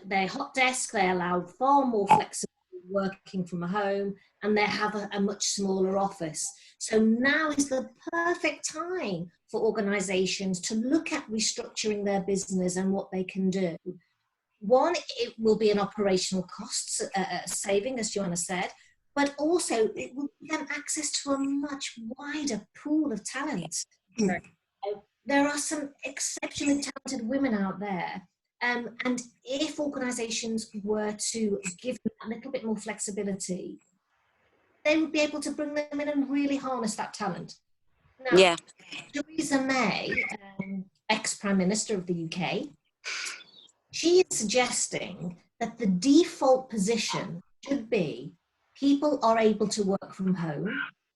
Their hot desk, they allow far more flexible working from home, and they have a much smaller office. So now is the perfect time for organizations to look at restructuring their business and what they can do. One, it will be an operational cost saving, as Joanna said, but also it will give them access to a much wider pool of talent. Right. there are some exceptionally talented women out there. And if organisations were to give them a little bit more flexibility, they would be able to bring them in and really harness that talent. Now, Yeah. Teresa May, ex-Prime Minister of the UK, she is suggesting that the default position should be people are able to work from home,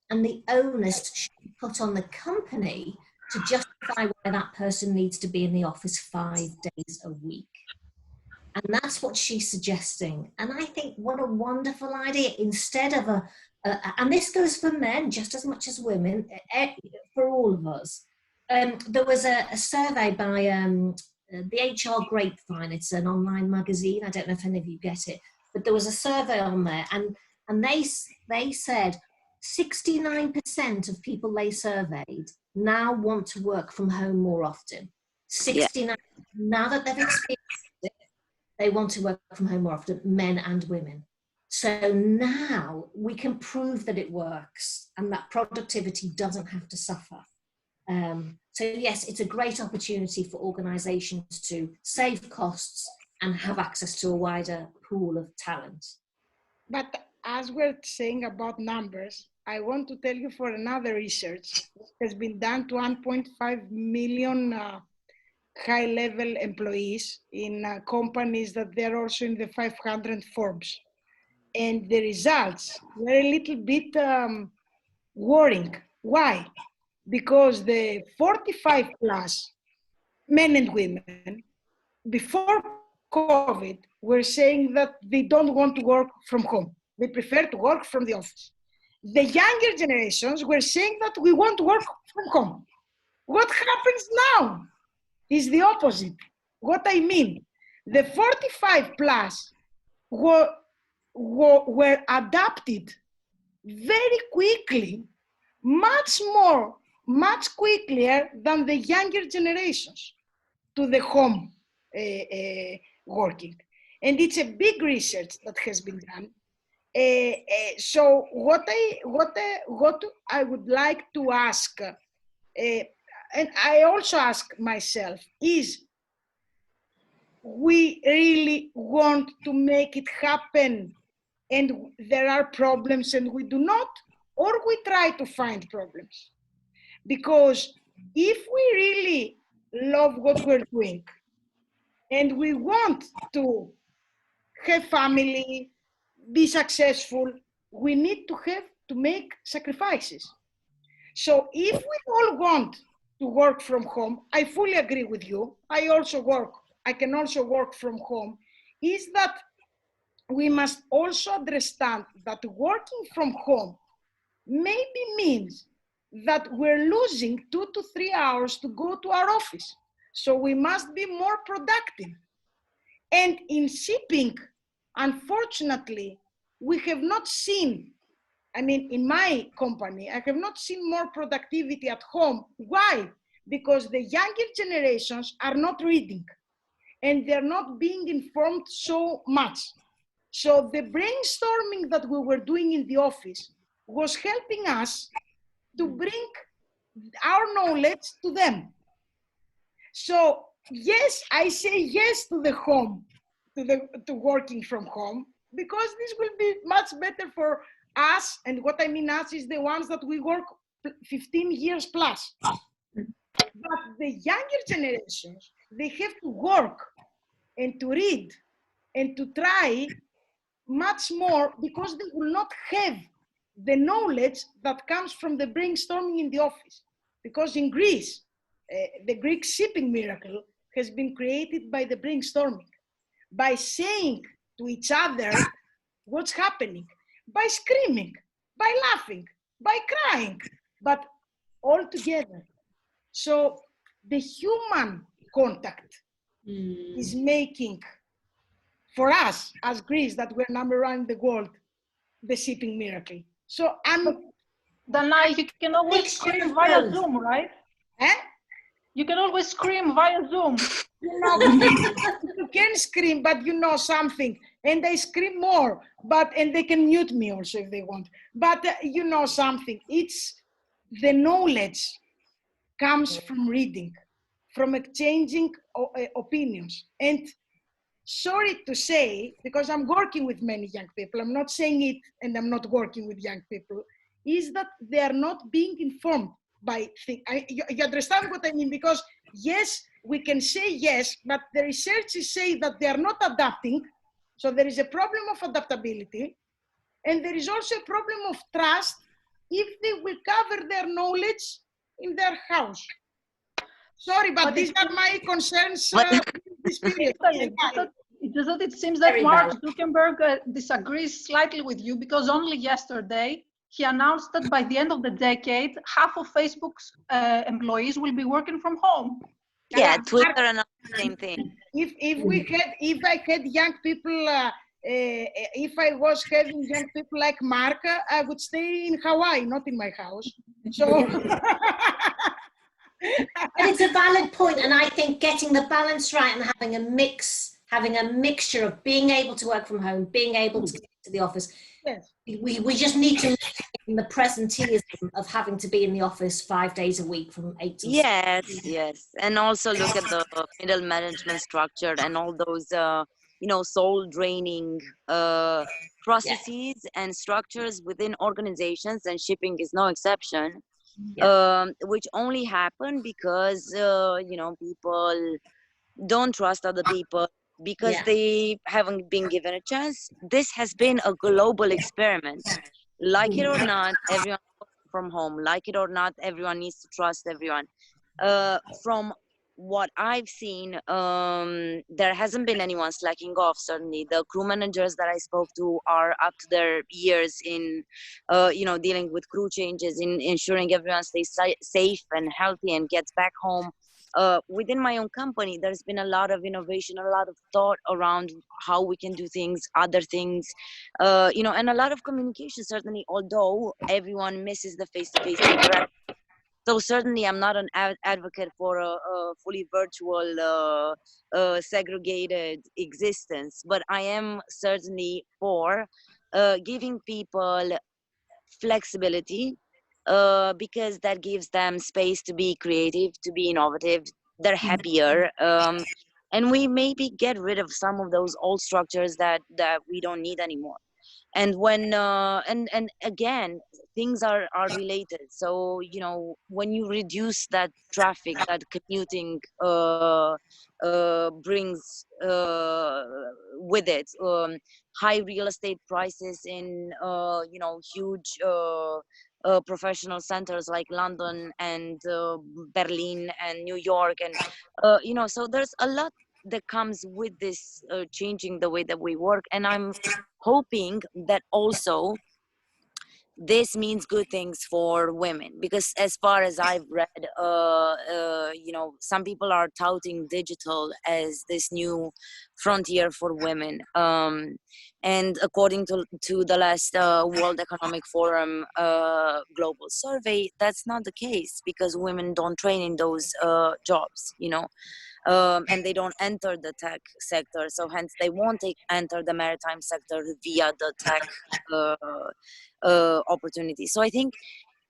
and the onus should be put on the company to justify why that person needs to be in the office 5 days a week. And that's what she's suggesting. And I think what a wonderful idea. Instead of and this goes for men just as much as women, for all of us. There was a survey by the HR Grapevine. It's an online magazine. I don't know if any of you get it, but there was a survey on there, and they said 69% of people they surveyed now want to work from home more often. 69. Yeah. Now that they've experienced it, they want to work from home more often, men and women. So now we can prove that it works and that productivity doesn't have to suffer. So yes, it's a great opportunity for organisations to save costs and have access to a wider pool of talent. But as we're saying about numbers, I want to tell you for another research that has been done to 1.5 million high-level employees in companies that they're also in the 500 Forbes. And the results were a little bit worrying. Why? Because the 45 plus men and women before COVID were saying that they don't want to work from home. They prefer to work from the office. The younger generations were saying that we want to work from home. What happens now is the opposite. What I mean, the 45 plus were adapted very quickly, much quicker than the younger generations to the home working. And it's a big research that has been done. So what I would like to ask, and I also ask myself, is we really want to make it happen and there are problems and we do not, or we try to find problems? Because if we really love what we're doing and we want to have family, be successful, we need to make sacrifices. So if we all want to work from home, I fully agree with you. I can also work from home, is that we must also understand that working from home maybe means that we're losing 2 to 3 hours to go to our office. So we must be more productive. And in shipping, unfortunately, we have not seen, in my company, I have not seen more productivity at home. Why? Because the younger generations are not reading and they're not being informed so much. So the brainstorming that we were doing in the office was helping us to bring our knowledge to them. So yes, I say yes to the home, to working from home, because this will be much better for us. And what I mean us is the ones that we work 15 years plus. But the younger generations, they have to work and to read and to try much more because they will not have the knowledge that comes from the brainstorming in the office. Because in Greece, the Greek shipping miracle has been created by the brainstorming, by saying to each other what's happening, by screaming, by laughing, by crying, but all together. So the human contact is making, for us as Greece, that we're number one in the world, the shipping miracle. So Danae, you can always scream via Zoom, right? You can always scream via Zoom. You can scream, but you know something, and they scream more, and they can mute me also if they want. But you know something, it's the knowledge comes from reading, from exchanging opinions. And sorry to say, because I'm working with many young people, I'm not saying it and I'm not working with young people, is that they are not being informed by things. You understand what I mean? Because yes, we can say yes, but the researchers say that they are not adapting. So there is a problem of adaptability. And there is also a problem of trust if they will cover their knowledge in their house. Sorry, but these are my concerns this period. It seems that Mark Zuckerberg disagrees slightly with you, because only yesterday he announced that by the end of the decade, half of Facebook's employees will be working from home. Yeah, Twitter and the same thing. If I had young people, if I was having young people like Mark, I would stay in Hawaii, not in my house. So. But it's a valid point, and I think getting the balance right and having a mixture of being able to work from home, being able to get to the office. Yes. We just need to look in the presenteeism of having to be in the office 5 days a week from 8 to 6. Yes, and also look at the middle management structure and all those soul draining processes and structures within organizations, and shipping is no exception. Which only happen because people don't trust other people, because they haven't been given a chance. This has been a global experiment. Like it or not, everyone works from home. Like it or not, everyone needs to trust everyone. From what I've seen, there hasn't been anyone slacking off. Certainly, the crew managers that I spoke to are up to their ears in, dealing with crew changes, in ensuring everyone stays safe and healthy and gets back home. Within my own company, there's been a lot of innovation, a lot of thought around how we can do things, other things, and a lot of communication, certainly, although everyone misses the face-to-face interaction. So certainly I'm not an advocate for a fully virtual, segregated existence, but I am certainly for giving people flexibility, because that gives them space to be creative, to be innovative. They're happier, and we maybe get rid of some of those old structures that we don't need anymore. And when and again, things are related. So when you reduce that traffic that commuting brings with it, high real estate prices in huge professional centers like London and Berlin and New York, and so there's a lot that comes with this changing the way that we work. And I'm hoping that also this means good things for women, because as far as I've read, some people are touting digital as this new frontier for women. And according to the last World Economic Forum global survey, that's not the case, because women don't train in those jobs, and they don't enter the tech sector. So hence they won't enter the maritime sector via the tech opportunity. So I think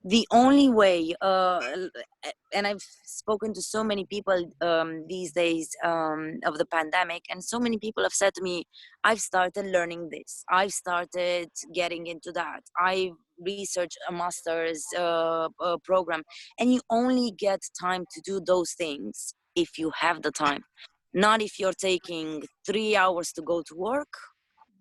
the only way, and I've spoken to so many people these days of the pandemic, and so many people have said to me, I've started learning this, I've started getting into that, I researched a master's program. And you only get time to do those things if you have the time, not if you're taking 3 hours to go to work.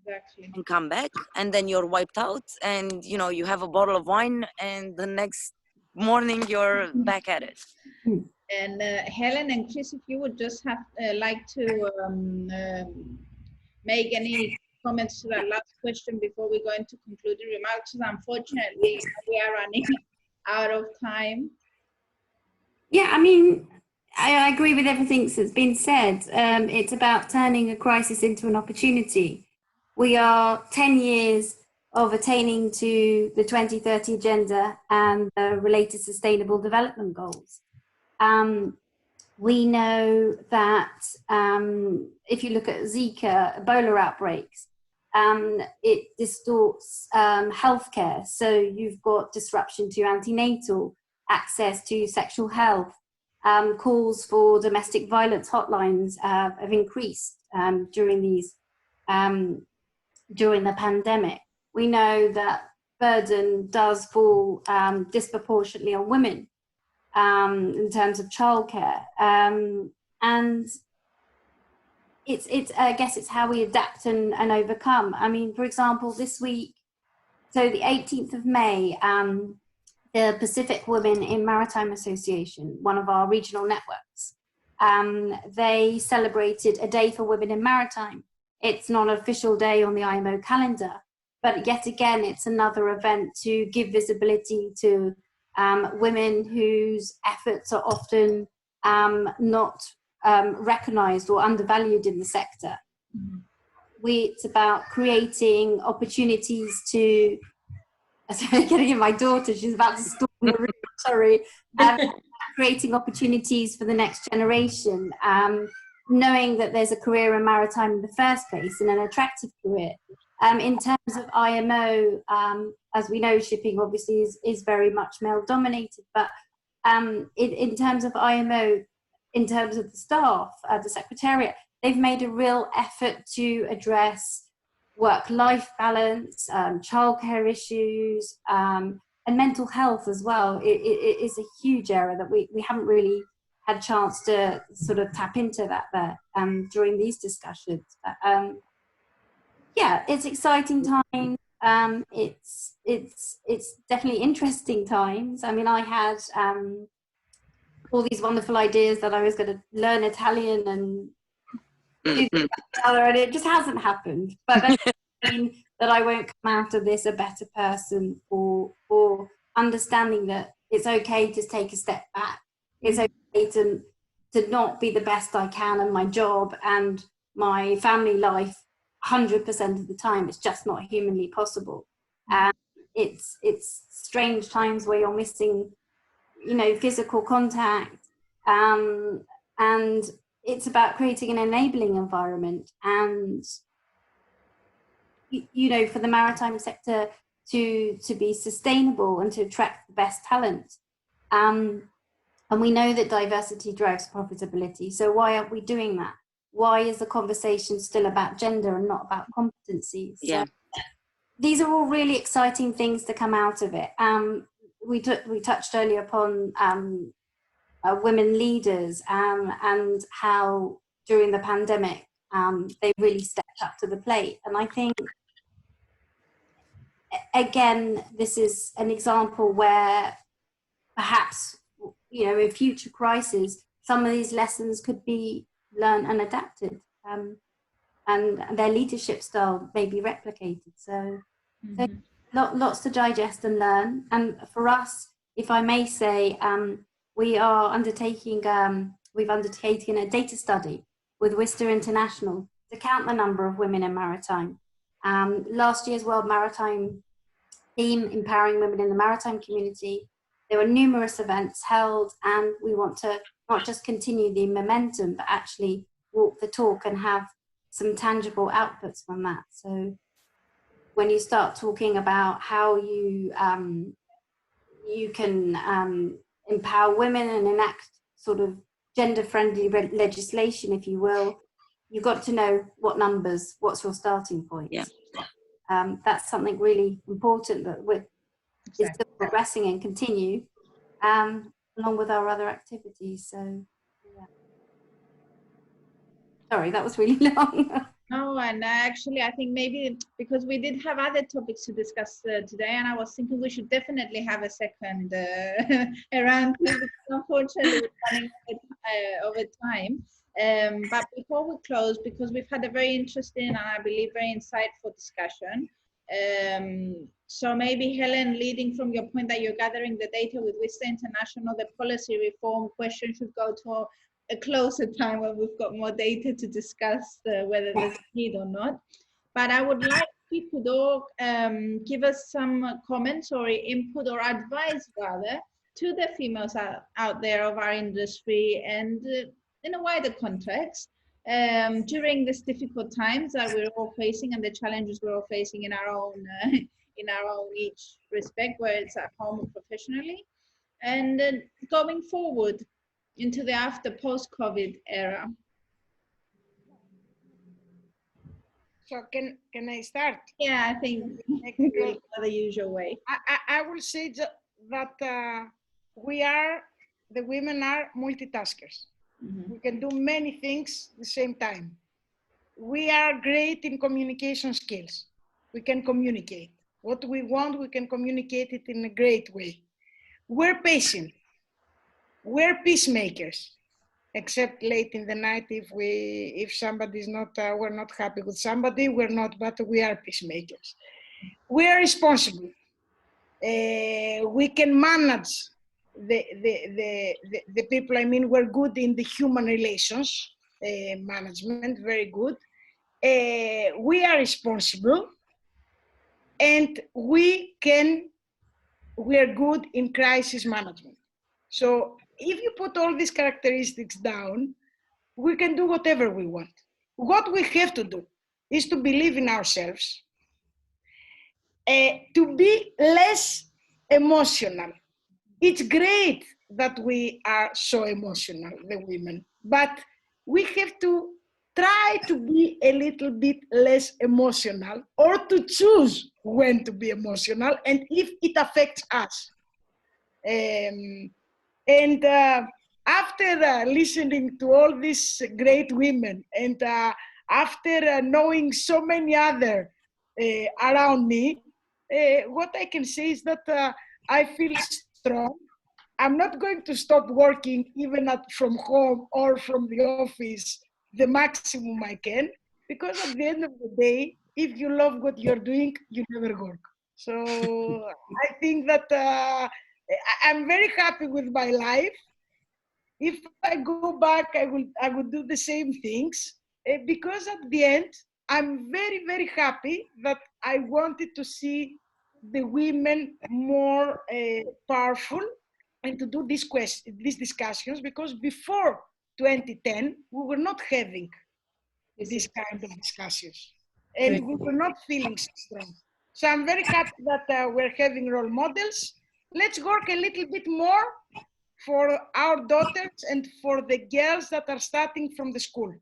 Exactly. And come back, and then you're wiped out, and you have a bottle of wine, and the next morning you're back at it. And Helen and Chris, if you would just have like to make any comments to that last question before we go into concluding remarks. Unfortunately, we are running out of time. Yeah, I mean, I agree with everything that's been said. It's about turning a crisis into an opportunity. We are 10 years of attaining to the 2030 agenda and the related sustainable development goals. We know that if you look at Zika, Ebola outbreaks, it distorts healthcare. So you've got disruption to antenatal access to sexual health. Calls for domestic violence hotlines have increased during the pandemic. We know that burden does fall disproportionately on women in terms of childcare, and I guess it's how we adapt and overcome. I mean, for example, this week, so the 18th of May, the Pacific Women in Maritime Association, one of our regional networks, they celebrated a day for women in maritime. It's not an official day on the IMO calendar, but yet again, it's another event to give visibility to women whose efforts are often not recognized or undervalued in the sector. Mm-hmm. It's about creating opportunities to, getting in my daughter, she's about to storm the room, sorry, creating opportunities for the next generation, knowing that there's a career in maritime in the first place and an attractive career. In terms of IMO, as we know, shipping obviously is very much male dominated, but in terms of IMO, in terms of the staff, the secretariat, they've made a real effort to address work-life balance, childcare issues, and mental health as well. It is a huge area that we haven't really had a chance to sort of tap into that there during these discussions. Yeah, it's exciting times. It's definitely interesting times. I mean, I had all these wonderful ideas that I was going to learn Italian and do other, and it just hasn't happened. But that doesn't mean that I won't come out of this a better person, or understanding that it's okay to take a step back. It's okay to not be the best I can in my job and my family life 100% of the time. It's just not humanly possible. And it's strange times where you're missing, physical contact, and it's about creating an enabling environment, and for the maritime sector to be sustainable and to attract the best talent. And we know that diversity drives profitability. So why aren't we doing that? Why is the conversation still about gender and not about competencies? Yeah. So these are all really exciting things to come out of it. We touched earlier upon women leaders and how during the pandemic they really stepped up to the plate. And I think, again, this is an example where perhaps, in future crises, some of these lessons could be learned and adapted, and their leadership style may be replicated. So, lots to digest and learn. And for us, if I may say, we've undertaken a data study with WISTA International to count the number of women in maritime. Last year's World Maritime theme, Empowering Women in the Maritime Community, there were numerous events held, and we want to not just continue the momentum, but actually walk the talk and have some tangible outputs from that. So when you start talking about how you can empower women and enact sort of gender-friendly legislation, if you will, you've got to know what numbers, what's your starting point. Yeah. That's something really important that we're still progressing and continue, along with our other activities. So, yeah. Sorry, that was really long. No, and actually, I think maybe because we did have other topics to discuss today, and I was thinking we should definitely have a second round, because unfortunately we're running over time. But before we close, because we've had a very interesting and I believe very insightful discussion, so maybe Helen, leading from your point that you're gathering the data with WISTA International, the policy reform question should go to a closer time when we've got more data to discuss whether there's a need or not. But I would like you could all give us some comments or input or advice rather to the females out there of our industry, and in a wider context, during these difficult times that we're all facing and the challenges we're all facing in our own each respect, where it's at home or professionally. And then going forward into the after post-COVID era. So can I start? Yeah, I think the usual way. I will say that the women are multitaskers. Mm-hmm. We can do many things at the same time. We are great in communication skills. We can communicate. What we want, we can communicate it in a great way. We're patient. We're peacemakers. Except late in the night, if somebody is not, we're not happy with somebody, we're not, but we are peacemakers. We are responsible. We can manage the people. I mean, we're good in the human relations management, very good. We are responsible, and we are good in crisis management. So if you put all these characteristics down, we can do whatever we want. What we have to do is to believe in ourselves, to be less emotional. It's great that we are so emotional, the women, but we have to try to be a little bit less emotional, or to choose when to be emotional and if it affects us. After listening to all these great women, and after knowing so many other around me, what I can say is that I feel strong. I'm not going to stop working even from home or from the office the maximum I can, because at the end of the day, if you love what you're doing, you never work. So I think that I'm very happy with my life. If I go back, I would do the same things, because at the end, I'm very, very happy that I wanted to see the women more powerful and to do these discussions, because before 2010, we were not having this kind of discussions, and we were not feeling so strong. So I'm very happy that we're having role models. Let's work a little bit more for our daughters and for the girls that are starting from the school.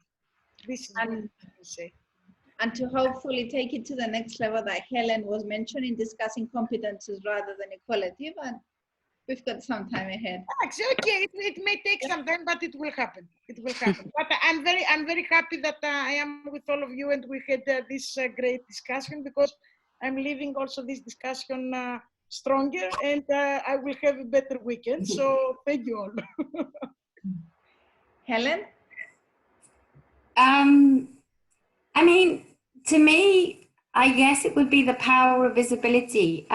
This is what I can say. And to hopefully take it to the next level that Helen was mentioning, discussing competences rather than equality, but we've got some time ahead. Okay, it may take some time, but it will happen. It will happen. But I'm very happy that I am with all of you, and we had this great discussion, because I'm leaving also this discussion stronger, and I will have a better weekend. So thank you all. Helen? I mean, to me, I guess it would be the power of visibility.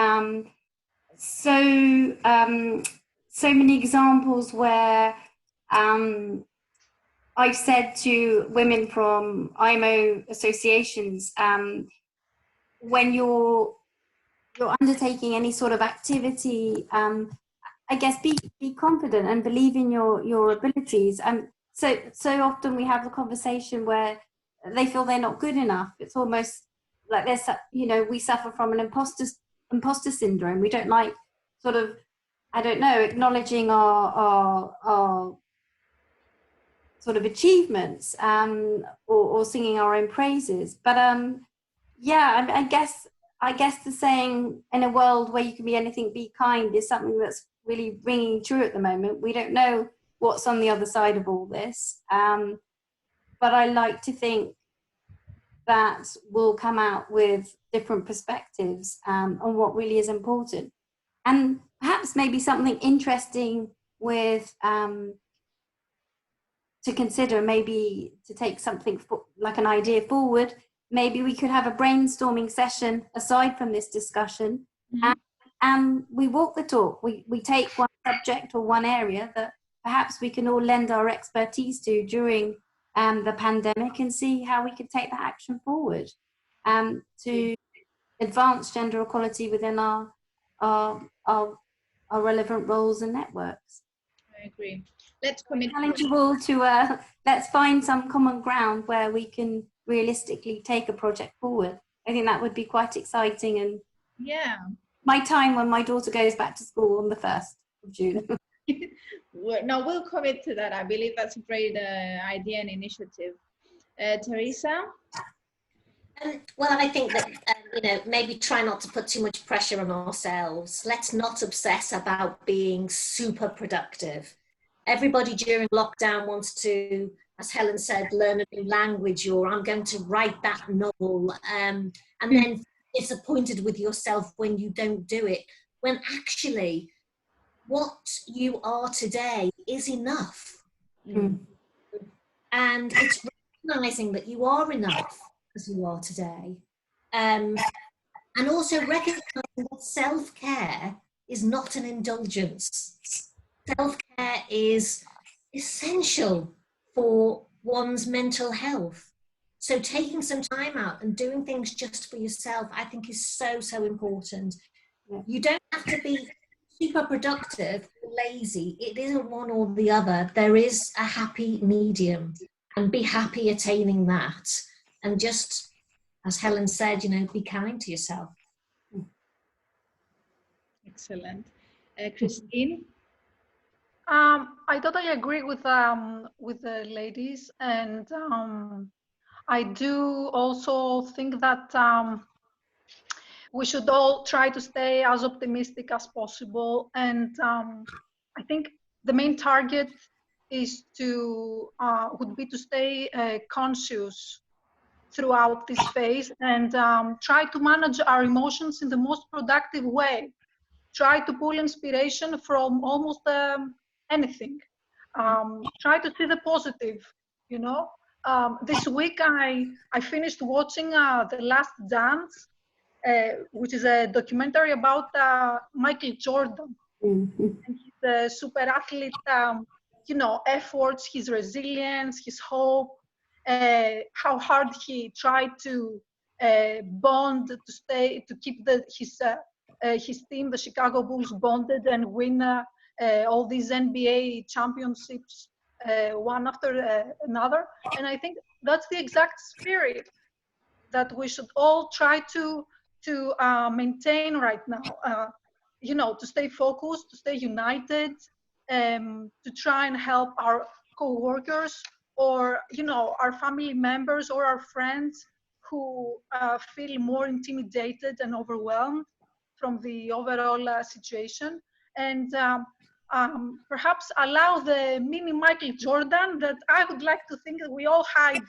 So many examples where I've said to women from IMO associations, when you're undertaking any sort of activity, I guess be confident and believe in your abilities. So often we have a conversation where they feel they're not good enough. It's almost like there's, we suffer from an imposter syndrome. We don't like sort of, I don't know, acknowledging our sort of achievements, or singing our own praises. But yeah, I guess the saying, in a world where you can be anything, be kind, is something that's really ringing true at the moment. We don't know what's on the other side of all this. But I like to think that we'll come out with different perspectives on what really is important. And perhaps maybe something interesting with to consider, maybe to take something like an idea forward. Maybe we could have a brainstorming session aside from this discussion, and we walk the talk. We take one subject or one area that perhaps we can all lend our expertise to during the pandemic, and see how we could take that action forward to advance gender equality within our relevant roles and networks. I agree. Let's commit. Challenge you all to let's find some common ground where we can realistically take a project forward. I think that would be quite exciting, and yeah, my time when my daughter goes back to school on the 1st. June. No, we'll commit to that. I believe that's a great idea and initiative. Teresa? Well, I think that, maybe try not to put too much pressure on ourselves. Let's not obsess about being super productive. Everybody during lockdown wants to, as Helen said, learn a new language, or I'm going to write that novel, and then disappointed with yourself when you don't do it, when actually what you are today is enough. And it's recognizing that you are enough as you are today. And also recognizing that self-care is not an indulgence. Self-care is essential for one's mental health. So taking some time out and doing things just for yourself, I think is so, so important. You don't have to be super productive or lazy. It isn't one or the other. There is a happy medium, and be happy attaining that. And just, as Helen said, be kind to yourself. Excellent. Christine? I totally agree with the ladies, and I do also think that we should all try to stay as optimistic as possible. And I think the main target is would be to stay conscious throughout this phase, and try to manage our emotions in the most productive way. Try to pull inspiration from almost anything. Try to see the positive, This week I finished watching The Last Dance, which is a documentary about Michael Jordan. And he's a super athlete, efforts, his resilience, his hope, how hard he tried to bond to keep his team, the Chicago Bulls, bonded and win all these NBA championships, one after another. And I think that's the exact spirit that we should all try to maintain right now. To stay focused, to stay united, to try and help our co-workers, or our family members or our friends who feel more intimidated and overwhelmed from the overall situation, and perhaps allow the mini Michael Jordan that I would like to think that we all hide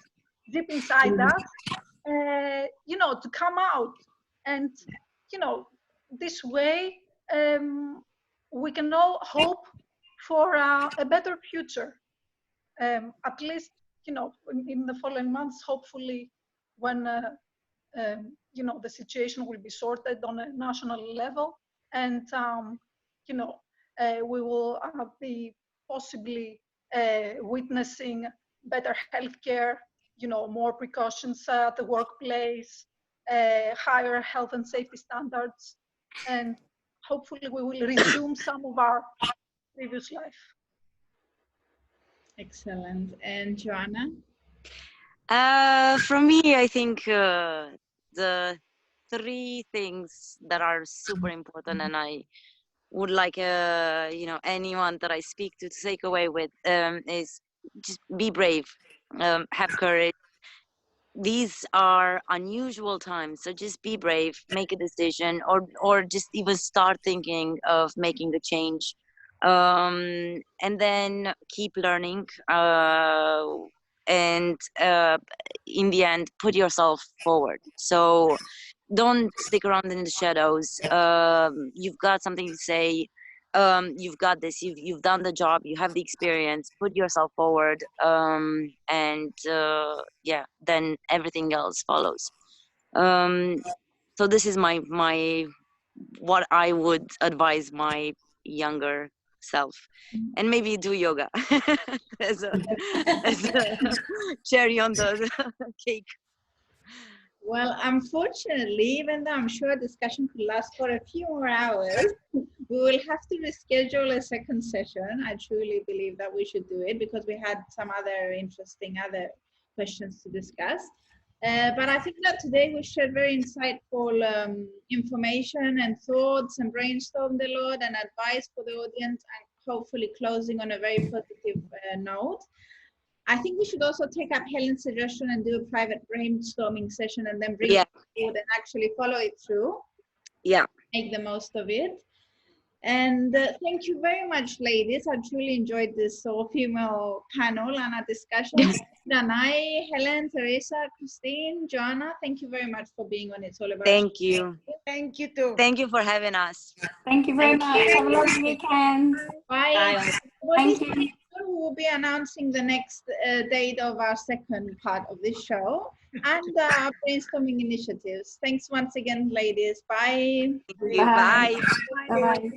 deep inside us, to come out. And this way we can all hope for a better future, at least in the following months, hopefully, when the situation will be sorted on a national level, and we will be possibly witnessing better healthcare, more precautions at the workplace, higher health and safety standards, and hopefully we will resume some of our previous life. Excellent. And Joanna? For me, I think the three things that are super important, and I would like anyone that I speak to take away with is just be brave, have courage. These are unusual times, so just be brave, make a decision, or just even start thinking of making the change, and then keep learning, and in the end put yourself forward. So don't stick around in the shadows. You've got something to say. You've got this, you've done the job, you have the experience, put yourself forward, and then everything else follows. So this is my what I would advise my younger self. And maybe do yoga as a cherry on the cake. Well, unfortunately, even though I'm sure a discussion could last for a few more hours, we will have to reschedule a second session. I truly believe that we should do it because we had some other interesting questions to discuss. But I think that today we shared very insightful information and thoughts and brainstormed a lot and advice for the audience, and hopefully closing on a very positive note. I think we should also take up Helen's suggestion and do a private brainstorming session and then bring it forward and actually follow it through. Yeah. Make the most of it. And thank you very much, ladies. I truly enjoyed this all-female panel and our discussion. Danae, Helen, Teresa, Christine, Joanna, thank you very much for being on It's All About. Thank you. Thank you too. Thank you for having us. Thank you very much. Have a lovely weekend. Bye. Bye. Well, Thank you. we will be announcing the next date of our second part of this show and our brainstorming initiatives. Thanks once again, ladies. Bye. Thank you. Bye. Bye-bye.